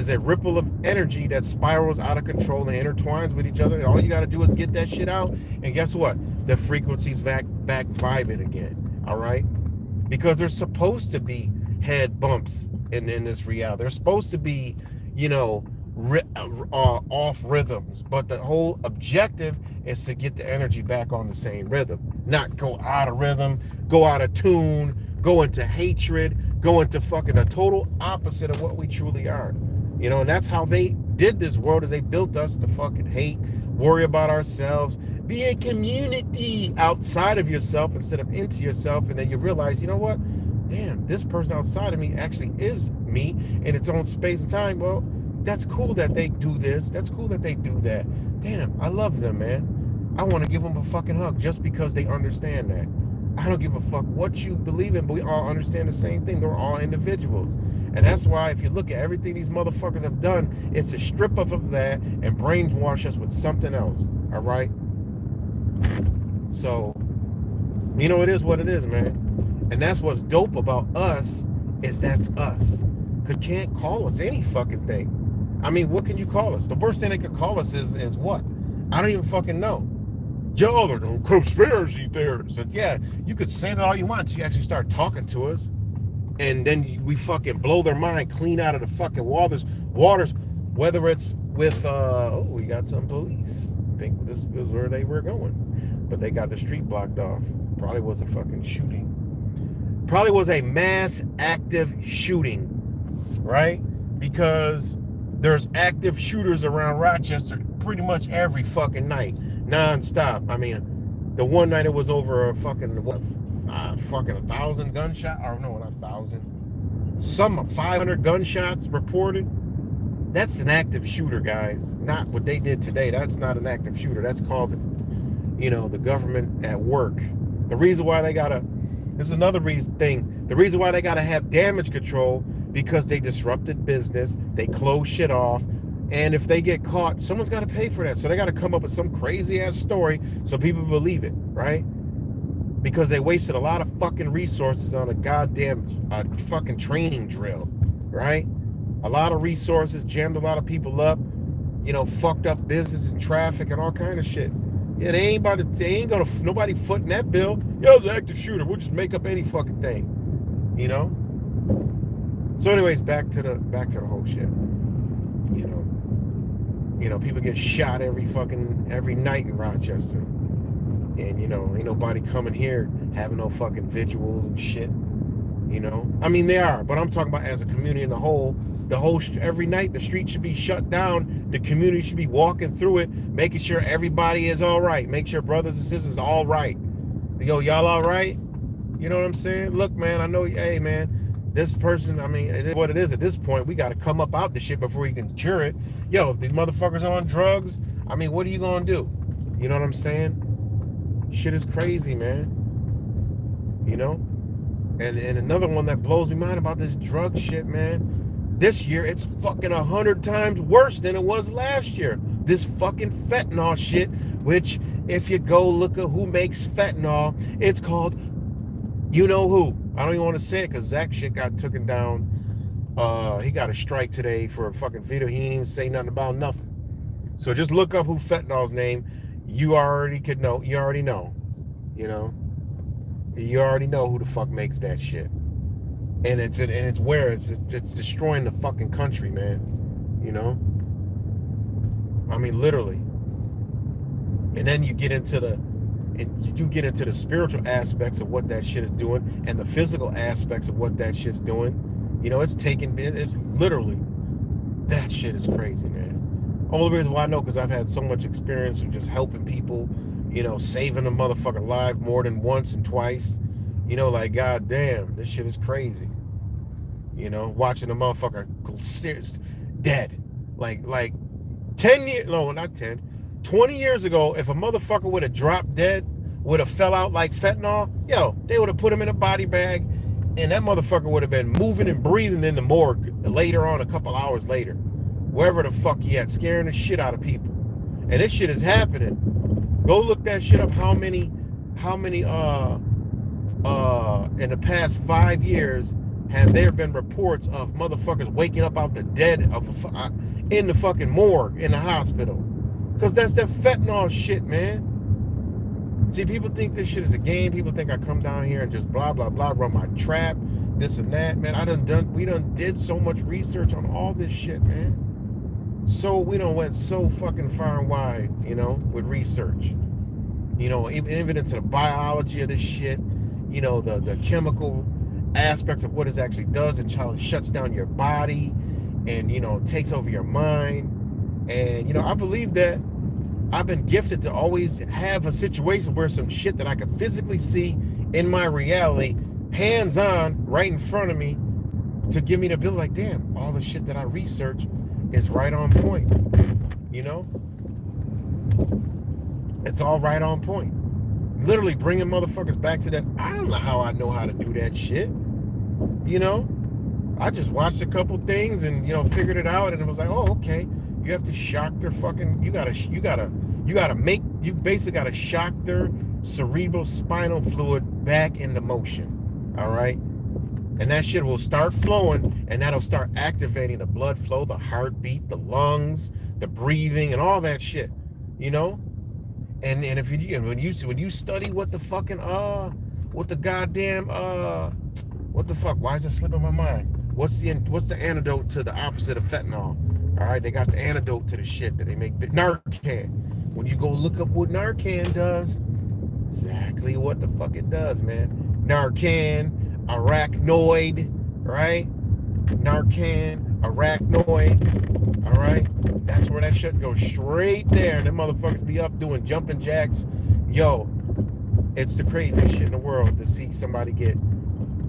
a ripple of energy that spirals out of control and intertwines with each other. And all you got to do is get that shit out, and guess what? The frequency's back vibing again. All right? Because there's supposed to be head bumps in this reality. There's supposed to be, off rhythms, but the whole objective is to get the energy back on the same rhythm, not go out of rhythm, go out of tune, go into hatred, go into fucking the total opposite of what we truly are. And that's how they did this world, is they built us to fucking hate, worry about ourselves, be a community outside of yourself instead of into yourself. And then you realize, you know what? Damn, this person outside of me actually is me in its own space and time. Well, that's cool that they do this. That's cool that they do that. Damn, I love them, man. I want to give them a fucking hug just because they understand that. I don't give a fuck what you believe in, but we all understand the same thing. They're all individuals. And that's why if you look at everything these motherfuckers have done, it's to strip us of that and brainwash us with something else. All right? So, it is what it is, man. And that's what's dope about us, is that's us. Because you can't call us any fucking thing. I mean, what can you call us? The worst thing they could call us is what? I don't even fucking know. Y'all are conspiracy theorists. And yeah, you could say that all you want until you actually start talking to us. And then we fucking blow their mind clean out of the fucking waters, whether it's with we got some police. I think this was where they were going. But they got the street blocked off. Probably was a fucking shooting. Probably was a mass active shooting, right? Because there's active shooters around Rochester pretty much every fucking night, non-stop. I mean, the one night it was over a fucking, what, fucking 1,000 gunshot, or no, not 1,000. Some 500 gunshots reported. That's an active shooter, guys. Not what they did today. That's not an active shooter. That's called, the government at work. The reason why they gotta, this is another thing. The reason why they gotta have damage control, because they disrupted business. They closed shit off. And if they get caught, someone's got to pay for that. So they got to come up with some crazy ass story so people believe it, right? Because they wasted a lot of fucking resources on a goddamn fucking training drill, right? A lot of resources, jammed a lot of people up, fucked up business and traffic and all kind of shit. Yeah, they ain't gonna nobody footing that bill. Yo, it's an active shooter. We'll just make up any fucking thing, So, anyways, back to the whole shit. People get shot every night in Rochester. And, ain't nobody coming here having no fucking vigils and shit. I mean, they are, but I'm talking about as a community in the whole every night, the street should be shut down. The community should be walking through it, making sure everybody is all right. Make sure brothers and sisters are all right. Yo, y'all all right? You know what I'm saying? Look, man, I know, hey, man, this person, I mean, it is what it is at this point. We got to come up out the shit before we can cure it. Yo, if these motherfuckers are on drugs, I mean, what are you going to do? You know what I'm saying? Shit is crazy, man. And another one that blows me mind about this drug shit, man. This year, it's fucking 100 times worse than it was last year. This fucking fentanyl shit, which if you go look at who makes fentanyl, it's called you know who. I don't even want to say it because Zach shit got taken down. He got a strike today for a fucking video. He didn't even say nothing about nothing. So just look up who fentanyl's name. You already could know. You already know. You already know who the fuck makes that shit. And it's where it's destroying the fucking country, man. I mean, literally. And then you get into the spiritual aspects of what that shit is doing and the physical aspects of what that shit's doing. It's literally, that shit is crazy, man. Only reason why I know, because I've had so much experience of just helping people, saving a motherfucker alive more than once and twice. Like, goddamn, this shit is crazy. Watching a motherfucker dead. Like 10 years, no, not 10, 20 years ago, if a motherfucker would have dropped dead, would have fell out like fentanyl, they would have put him in a body bag, and that motherfucker would have been moving and breathing in the morgue later on, a couple hours later, wherever the fuck he had, scaring the shit out of people. And this shit is happening. Go look that shit up. How many in the past 5 years have there been reports of motherfuckers waking up out the dead in the fucking morgue in the hospital? Because that's that fentanyl shit, man. See, people think this shit is a game. People think I come down here and just blah, blah, blah, run my trap, this and that. Man, we did so much research on all this shit, man. So we went so fucking far and wide, with research. Even into the biology of this shit, the chemical aspects of what it actually does and how it shuts down your body and, takes over your mind. And, I believe that I've been gifted to always have a situation where some shit that I can physically see in my reality, hands-on, right in front of me, to give me the ability, like, damn, all the shit that I research is right on point. It's all right on point. Literally bringing motherfuckers back to that. I don't know how I know how to do that shit. I just watched a couple things and, figured it out, and it was like, oh, okay. You have to shock their fucking, you basically gotta shock their cerebral spinal fluid back into motion. All right. And that shit will start flowing, and that'll start activating the blood flow, the heartbeat, the lungs, the breathing, and all that shit, And if you when you study what the fucking what the goddamn what the fuck? Why is it slipping my mind? What's the antidote to the opposite of fentanyl? All right, they got the antidote to the shit that they make. Narcan. When you go look up what Narcan does, exactly what the fuck it does, man. Narcan, arachnoid, right? Narcan, arachnoid, all right? That's where that shit goes straight there. And them motherfuckers be up doing jumping jacks. Yo, it's the craziest shit in the world to see somebody get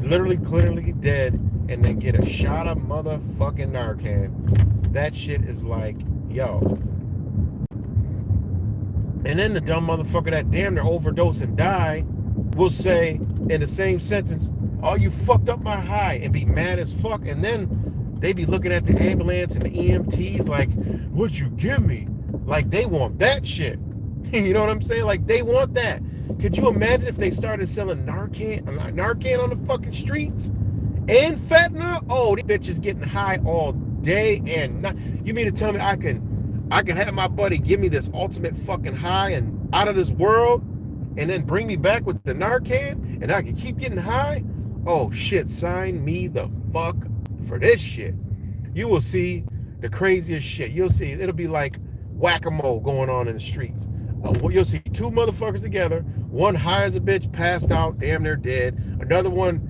literally, clearly dead and then get a shot of motherfucking Narcan. That shit is like, yo. And then the dumb motherfucker that damn near overdose and die will say in the same sentence, oh, you fucked up my high, and be mad as fuck. And then they be looking at the ambulance and the EMTs like, what'd you give me? Like they want that shit. You know what I'm saying? Like they want that. Could you imagine if they started selling Narcan on the fucking streets? And fentanyl? Oh, these bitches getting high all day and night. You mean to tell me I can have my buddy give me this ultimate fucking high and out of this world and then bring me back with the Narcan and I can keep getting high? Oh shit, sign me the fuck for this shit. You will see the craziest shit. You'll see it'll be like whack-a-mole going on in the streets. You'll see two motherfuckers together. One high as a bitch, passed out, damn near dead. Another one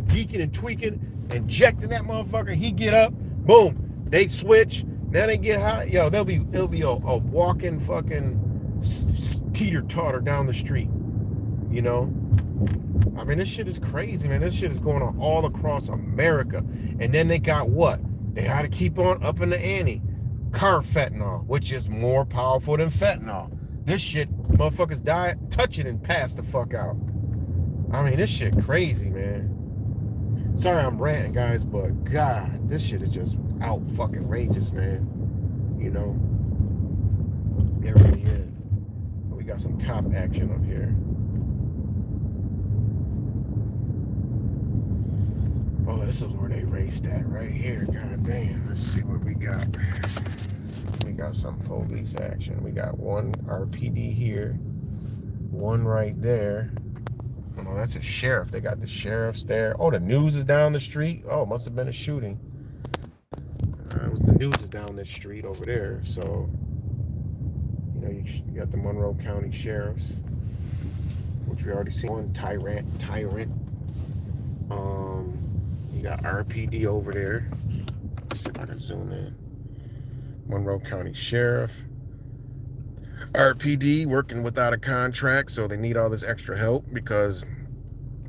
geeking and tweaking, injecting that motherfucker. He get up, boom, they switch. Now they get high. Yo, they'll be a walking fucking teeter-totter down the street. You know? I mean, this shit is crazy, man. This shit is going on all across America. And then they got what? They got to keep on upping the ante. Carfentanil, which is more powerful than fentanyl. This shit, motherfuckers die, touch it and pass the fuck out. I mean, this shit crazy, man. Sorry I'm ranting, guys, but God, this shit is just out fucking rageous, man. You know? It really is. We got some cop action up here. Oh, this is where they raced at, right here. God damn. Let's see what we got. We got some police action. We got one RPD here, one right there. Oh, that's a sheriff. They got the sheriffs there. Oh, the news is down the street. Oh, must have been a shooting. The news is down this street over there. So, you know, you got the Monroe County sheriffs, which we already seen. One tyrant. You got RPD over there. Let's see if I can zoom in. Monroe County Sheriff. RPD working without a contract, so they need all this extra help because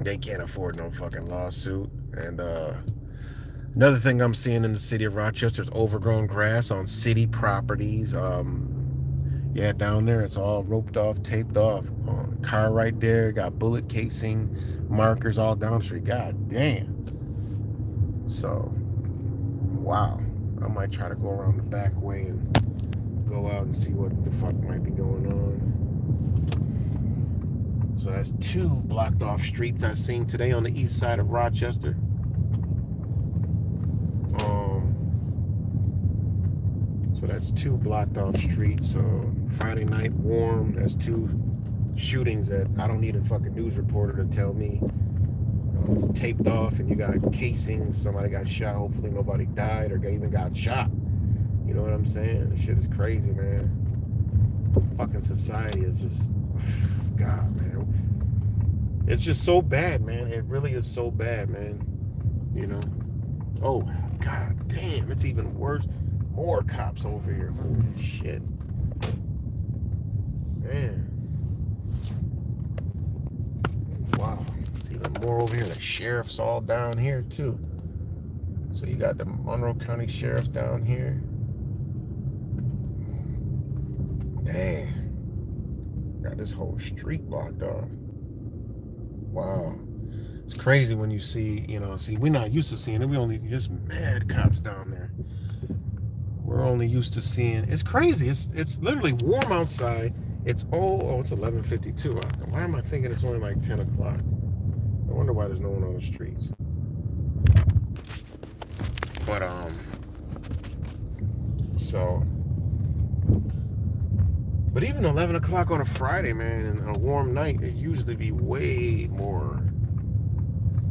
they can't afford no fucking lawsuit. And another thing I'm seeing in the city of Rochester is overgrown grass on city properties. Yeah, down there it's all roped off, taped off. Car right there, got bullet casing markers all down the street. God damn. So, wow. I might try to go around the back way and go out and see what the fuck might be going on. So that's two blocked off streets I've seen today on the east side of Rochester. So that's two blocked off streets. So Friday night warm. That's two shootings that I don't need a fucking news reporter to tell me. It's taped off and you got casings. Somebody got shot. Hopefully nobody died or even got shot. You know what I'm saying? This shit is crazy, man. Fucking society is just, God, man. It's just so bad, man. It really is so bad, man. You know? Oh, God damn. It's even worse. More cops over here. Holy shit. Man. Wow. It's even more over here. The sheriff's all down here, too. So you got the Monroe County Sheriff down here. Damn. Got this whole street blocked off. Wow. It's crazy when you see, you know, we're not used to seeing it. We only just mad cops down there. We're only used to seeing, it's crazy. It's literally warm outside. It's it's 11:52. Why am I thinking it's only like 10 o'clock? I wonder why there's no one on the streets. But, so, But even 11 o'clock on a Friday, man, and a warm night, it usually be way more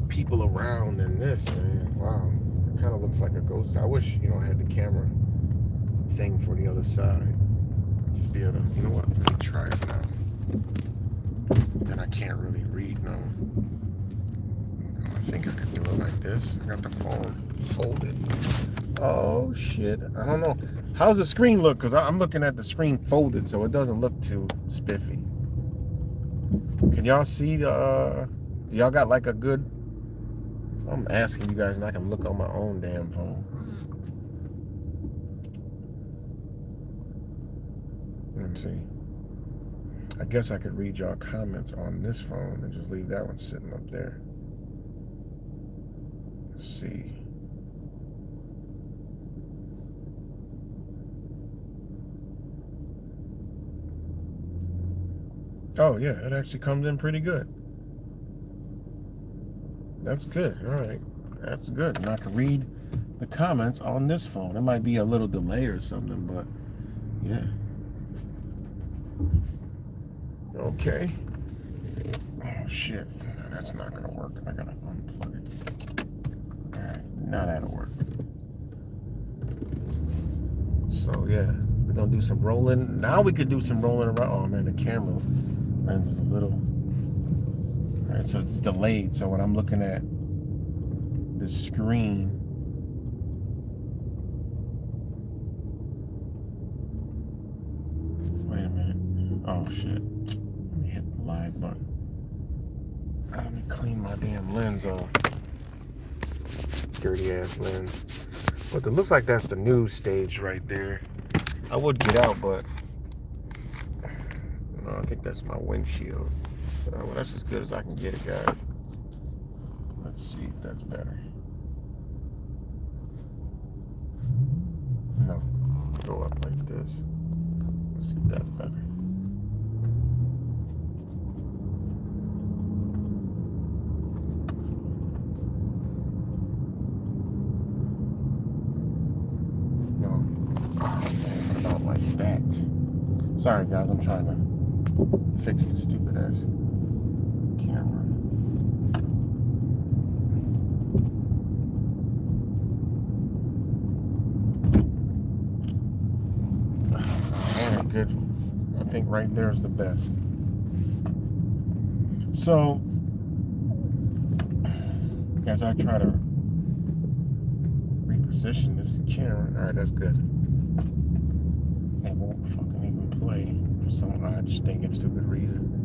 people around than this, man. Wow. It kind of looks like a ghost. I wish, I had the camera thing for the other side. Just be able to, you know what? Let me try it now. Then I can't really read, no. I think I could do it like this. I got the phone folded. Oh, shit. I don't know. How's the screen look? Because I'm looking at the screen folded, so it doesn't look too spiffy. Can y'all see the, do y'all got like a good, I'm asking you guys and I can look on my own damn phone. Let me see. I guess I could read y'all comments on this phone and just leave that one sitting up there. Let's see. Oh yeah, it actually comes in pretty good. That's good. All right, that's good. And I can read the comments on this phone. It might be a little delay or something, but yeah. Okay. Oh shit, that's not gonna work. I gotta unplug it. All right, now that'll work. So yeah, we're gonna do some rolling. Now we could do some rolling around. Oh man, the camera lens is a little. All right, so it's delayed. So when I'm looking at the screen, wait a minute. Oh shit. Let me hit the live button. Let me clean my damn lens off. Dirty ass lens. But it looks like that's the news stage right there. I would get out, but no, I think that's my windshield. Well, that's as good as I can get it, guys. Let's see if that's better. No, go up like this. Let's see if that's better. No. Oh man, I don't like that. Sorry guys, I'm trying to fix the stupid ass camera. Alright, good. I think right there is the best. So, as I try to reposition this camera, alright, that's good. It won't fucking even play for some odd, stinking, stupid reason.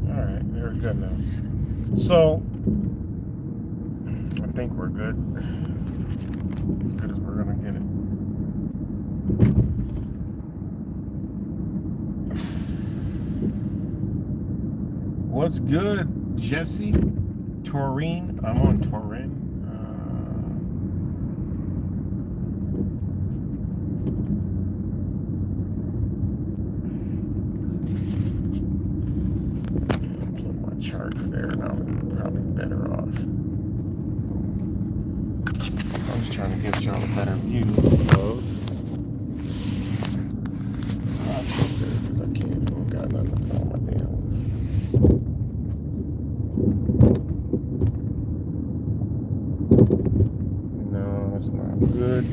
Alright, we're good now. So, I think we're good. As good as we're gonna get it. What's good, Jesse? Taurine? I'm on Taurine. Plug my charger there, and I'm probably better off. I'm just trying to give y'all a better view of Rochester because I can't. I don't got nothing to put on my damn. No, that's not good.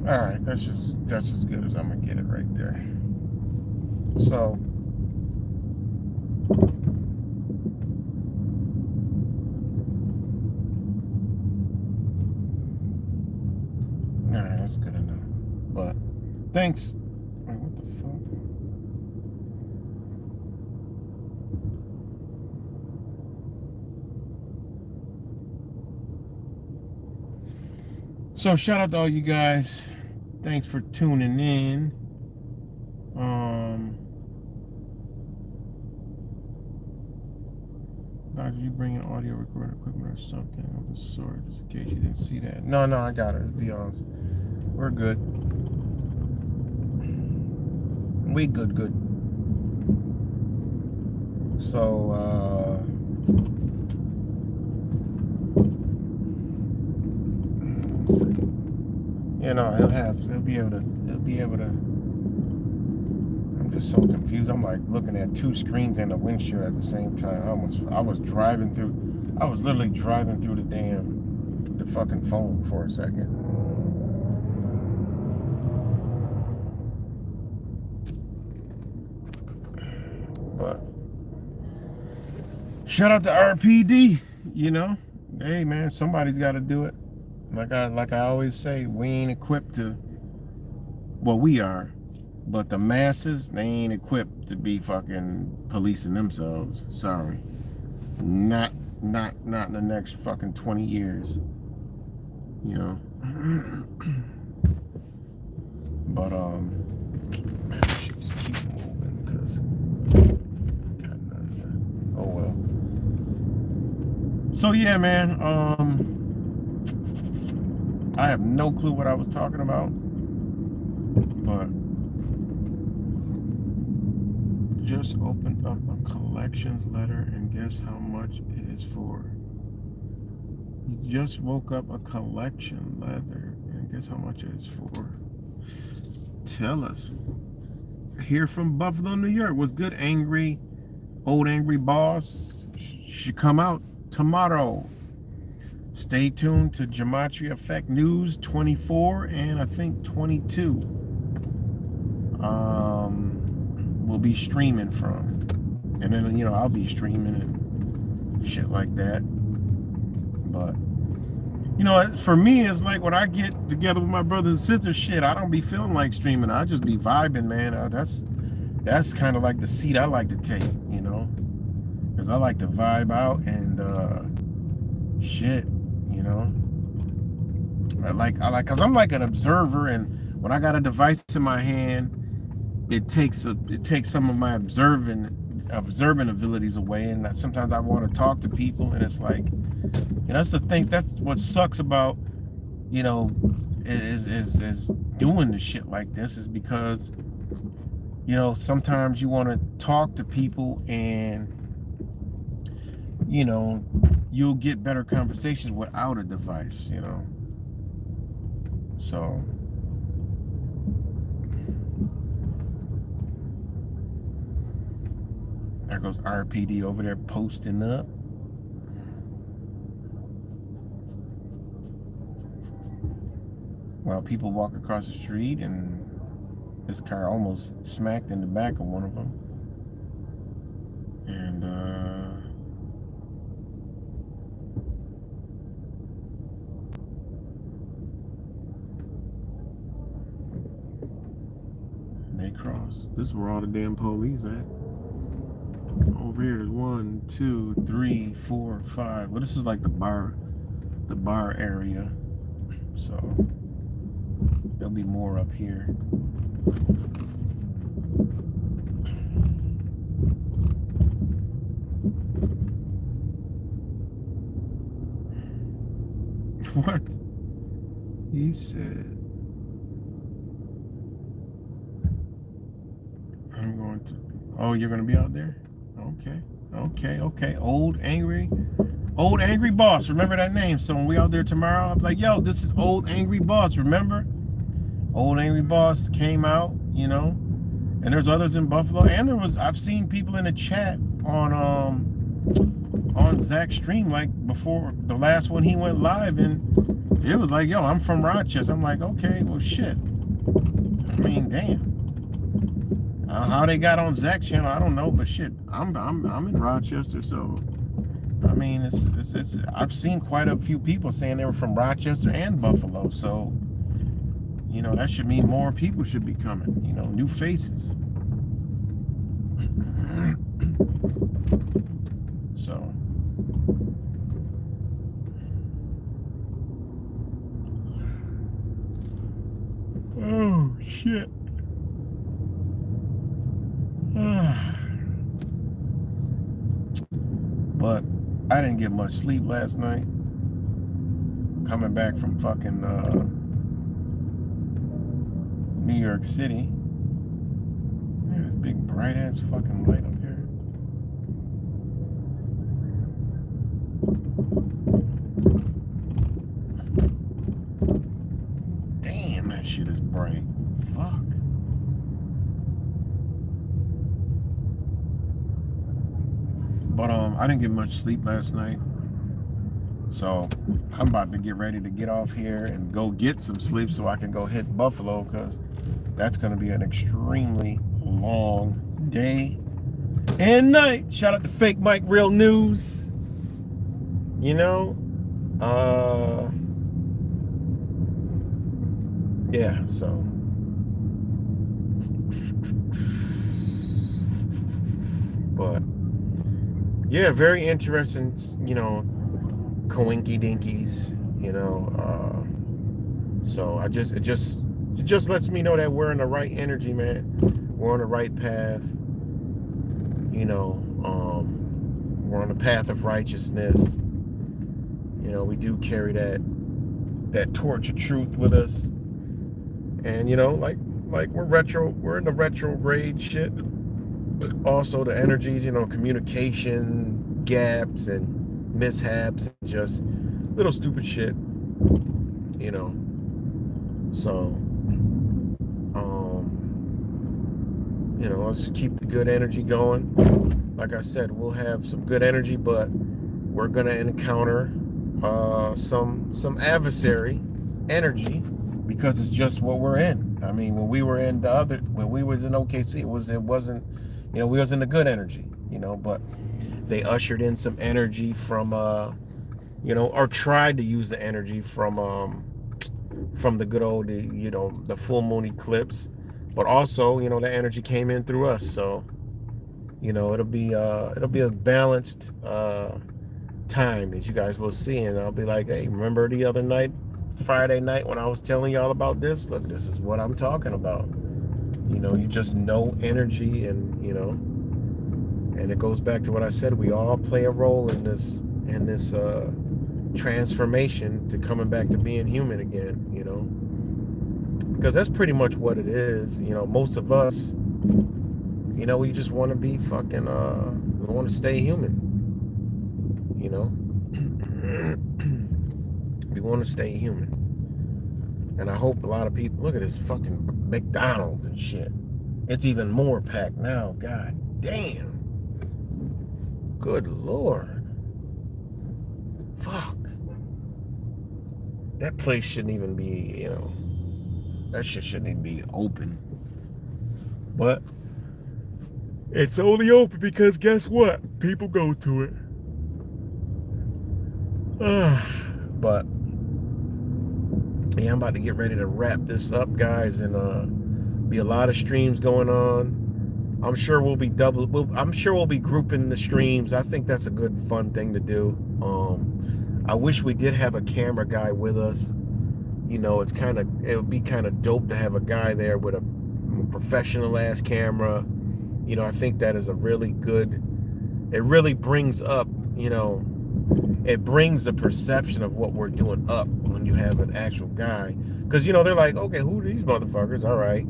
Alright, that's as good as I'm gonna get it right there. So alright, that's good enough. But thanks. Wait, what the fuck? So shout out to all you guys. Thanks for tuning in. Are you bringing audio recording equipment or something of the sort, just in case you didn't see that? No, I got it. To be honest, we're good. We good, good. So, you know, he'll be able to. I'm just so confused. I'm like looking at two screens and a windshield at the same time. I was driving through. I was literally driving through the fucking phone for a second. But shout out to RPD. You know, hey man, somebody's got to do it. Like I always say, we ain't equipped to. Well, we are, but the masses, they ain't equipped to be fucking policing themselves. Sorry, not in the next fucking 20 years. You know. But man, I should just keep moving because got none here. Oh well. So yeah, man. I have no clue what I was talking about, but just opened up a collections letter and guess how much it is for. You just woke up a collection letter and guess how much it is for. Tell us. Here from Buffalo, New York. What's good, old angry boss? Should come out tomorrow. Stay tuned to Gematria Effect News 24 and I think 22. We'll be streaming from. And then, you know, I'll be streaming and shit like that. But, you know, for me, it's like when I get together with my brothers and sisters, shit, I don't be feeling like streaming. I just be vibing, man. That's kind of like the seat I like to take, you know, because I like to vibe out and shit, you know. Cause I'm like an observer, and when I got a device in my hand, it takes some of my observant abilities away, and sometimes I want to talk to people, and it's like, you know, that's the thing. That's what sucks about, you know, is doing the shit like this is because, you know, sometimes you want to talk to people and, you know, you'll get better conversations without a device, you know. So there goes RPD over there posting up. While people walk across the street, and this car almost smacked in the back of one of them. And they cross. This is where all the damn police at. Over here is 1, 2, 3, 4, 5. Well, this is like the bar area. So there'll be more up here. What? He said, I'm going to. Oh, you're going to be out there? Okay. Old angry boss. Remember that name. So when we out there tomorrow, I'm like, yo, this is old angry boss. Remember? Old angry boss came out, you know, and there's others in Buffalo, and I've seen people in the chat on Zach's stream, like before the last one he went live, and it was like, yo, I'm from Rochester. I'm like, okay, well shit. I mean, damn. How they got on Zach's channel, I don't know, but shit, I'm in Rochester, so I mean, it's I've seen quite a few people saying they were from Rochester and Buffalo, so you know that should mean more people should be coming, you know, new faces. So oh shit. But I didn't get much sleep last night. Coming back from fucking New York City. big bright ass fucking light up here. Damn, that shit is bright. Fuck. But I didn't get much sleep last night. So I'm about to get ready to get off here and go get some sleep so I can go hit Buffalo, because that's going to be an extremely long day and night. Shout out to Fake Mike Real News. You know, yeah, so but yeah, very interesting, you know, coinky dinkies, you know, so it just lets me know that we're in the right energy, man. We're on the right path, you know. We're on the path of righteousness. You know, we do carry that torch of truth with us, and you know, like we're in the retrograde shit. But also the energies, you know, communication gaps and mishaps and just little stupid shit, you know. So, you know, let's just keep the good energy going. Like I said, we'll have some good energy, but we're gonna encounter some adversary energy, because it's just what we're in. I mean, when we was in OKC, it wasn't, you know, we was in the good energy, you know, but they ushered in some energy from you know, or tried to use the energy from the good old, you know, the full moon eclipse, but also, you know, the energy came in through us. So, you know, it'll be a balanced time that you guys will see, and I'll be like, hey, remember the other night, Friday night, when I was telling y'all about this? Look, this is what I'm talking about. You know, you just know energy, and you know, and it goes back to what I said. We all play a role in this transformation to coming back to being human again. You know, because that's pretty much what it is. You know, most of us, you know, we just want to be fucking, we want to stay human. You know, we want to stay human. And I hope a lot of people, look at this fucking McDonald's and shit. It's even more packed now. God damn. Good Lord. Fuck. That place shouldn't even be, you know, that shit shouldn't even be open. But it's only open because guess what? People go to it. But yeah, I'm about to get ready to wrap this up, guys, and be a lot of streams going on. I'm sure we'll be grouping the streams. I think that's a good, fun thing to do. I wish we did have a camera guy with us. You know, it would be kind of dope to have a guy there with a professional ass camera. You know, I think that is a really good. It really brings up, you know, it brings the perception of what we're doing up when you have an actual guy. Because, you know, they're like, okay, who are these motherfuckers? All right.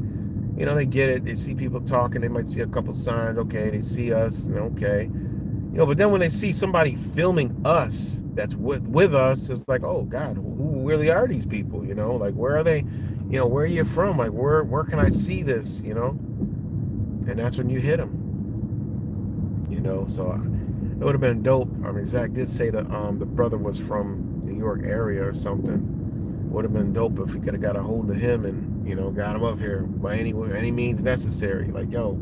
You know, they get it. They see people talking. They might see a couple signs. Okay, they see us. Okay. You know, but then when they see somebody filming us that's with us, it's like, oh, God, who really are these people? You know, like, where are they? You know, where are you from? Like, where can I see this? You know? And that's when you hit them. You know, so it would have been dope. I mean, Zach did say that the brother was from New York area or something. Would have been dope if we could have got a hold of him and, you know, got him up here by any means necessary. Like, yo,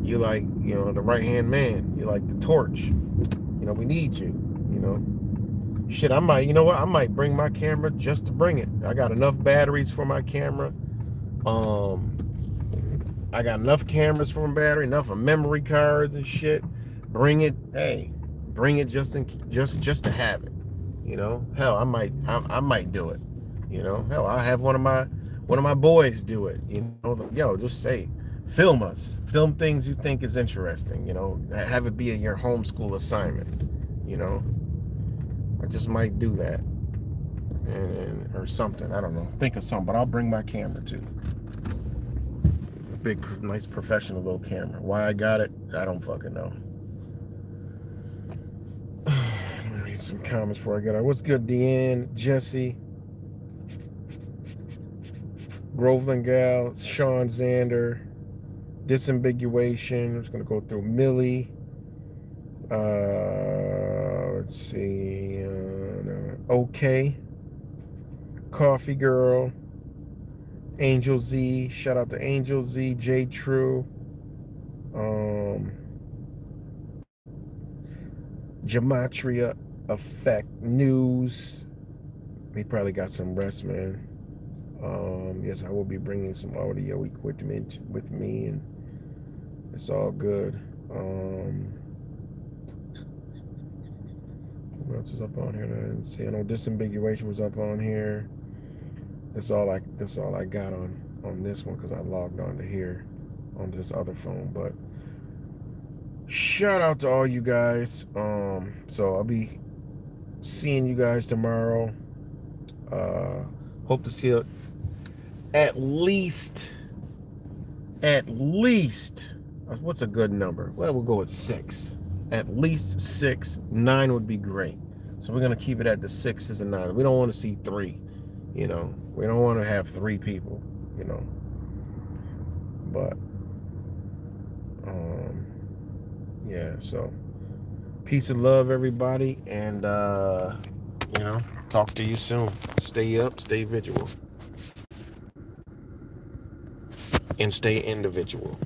you like, you know, the right-hand man. You like the torch. You know, we need you, you know. Shit, you know what? I might bring my camera just to bring it. I got enough batteries for my camera. I got enough cameras for my battery, enough of memory cards and shit. Bring it, hey, bring it just to have it. You know, hell, I might do it. You know, hell, I'll have one of my boys do it. You know, yo, just say, film us, film things you think is interesting. You know, have it be your homeschool assignment. You know, I just might do that, or something. I don't know. Think of something, but I'll bring my camera too. big, nice professional little camera. Why I got it, I don't fucking know. Let me read some comments before I get out. What's good, Deanne, Jesse, Groveland Gal, Sean Zander, Disambiguation. I'm just gonna go through Millie. Let's see. Okay. Coffee Girl. Angel Z. Shout out to Angel Z. J True. Gematria Effect News. They probably got some rest, man. Yes, I will be bringing some audio equipment with me, and it's all good. What else is up on here that I didn't see? I know Disambiguation was up on here. That's all I got on this one because I logged on to here on this other phone. But shout out to all you guys. So I'll be seeing you guys tomorrow. Hope to see you at least. What's a good number? Well, we'll go with 6. At least 6. 9 would be great. So we're gonna keep it at the 6s and 9s. We don't want to see 3. We don't want to have 3 people. But yeah. So peace and love, everybody, and talk to you soon. Stay up, stay vigilant, and stay individual.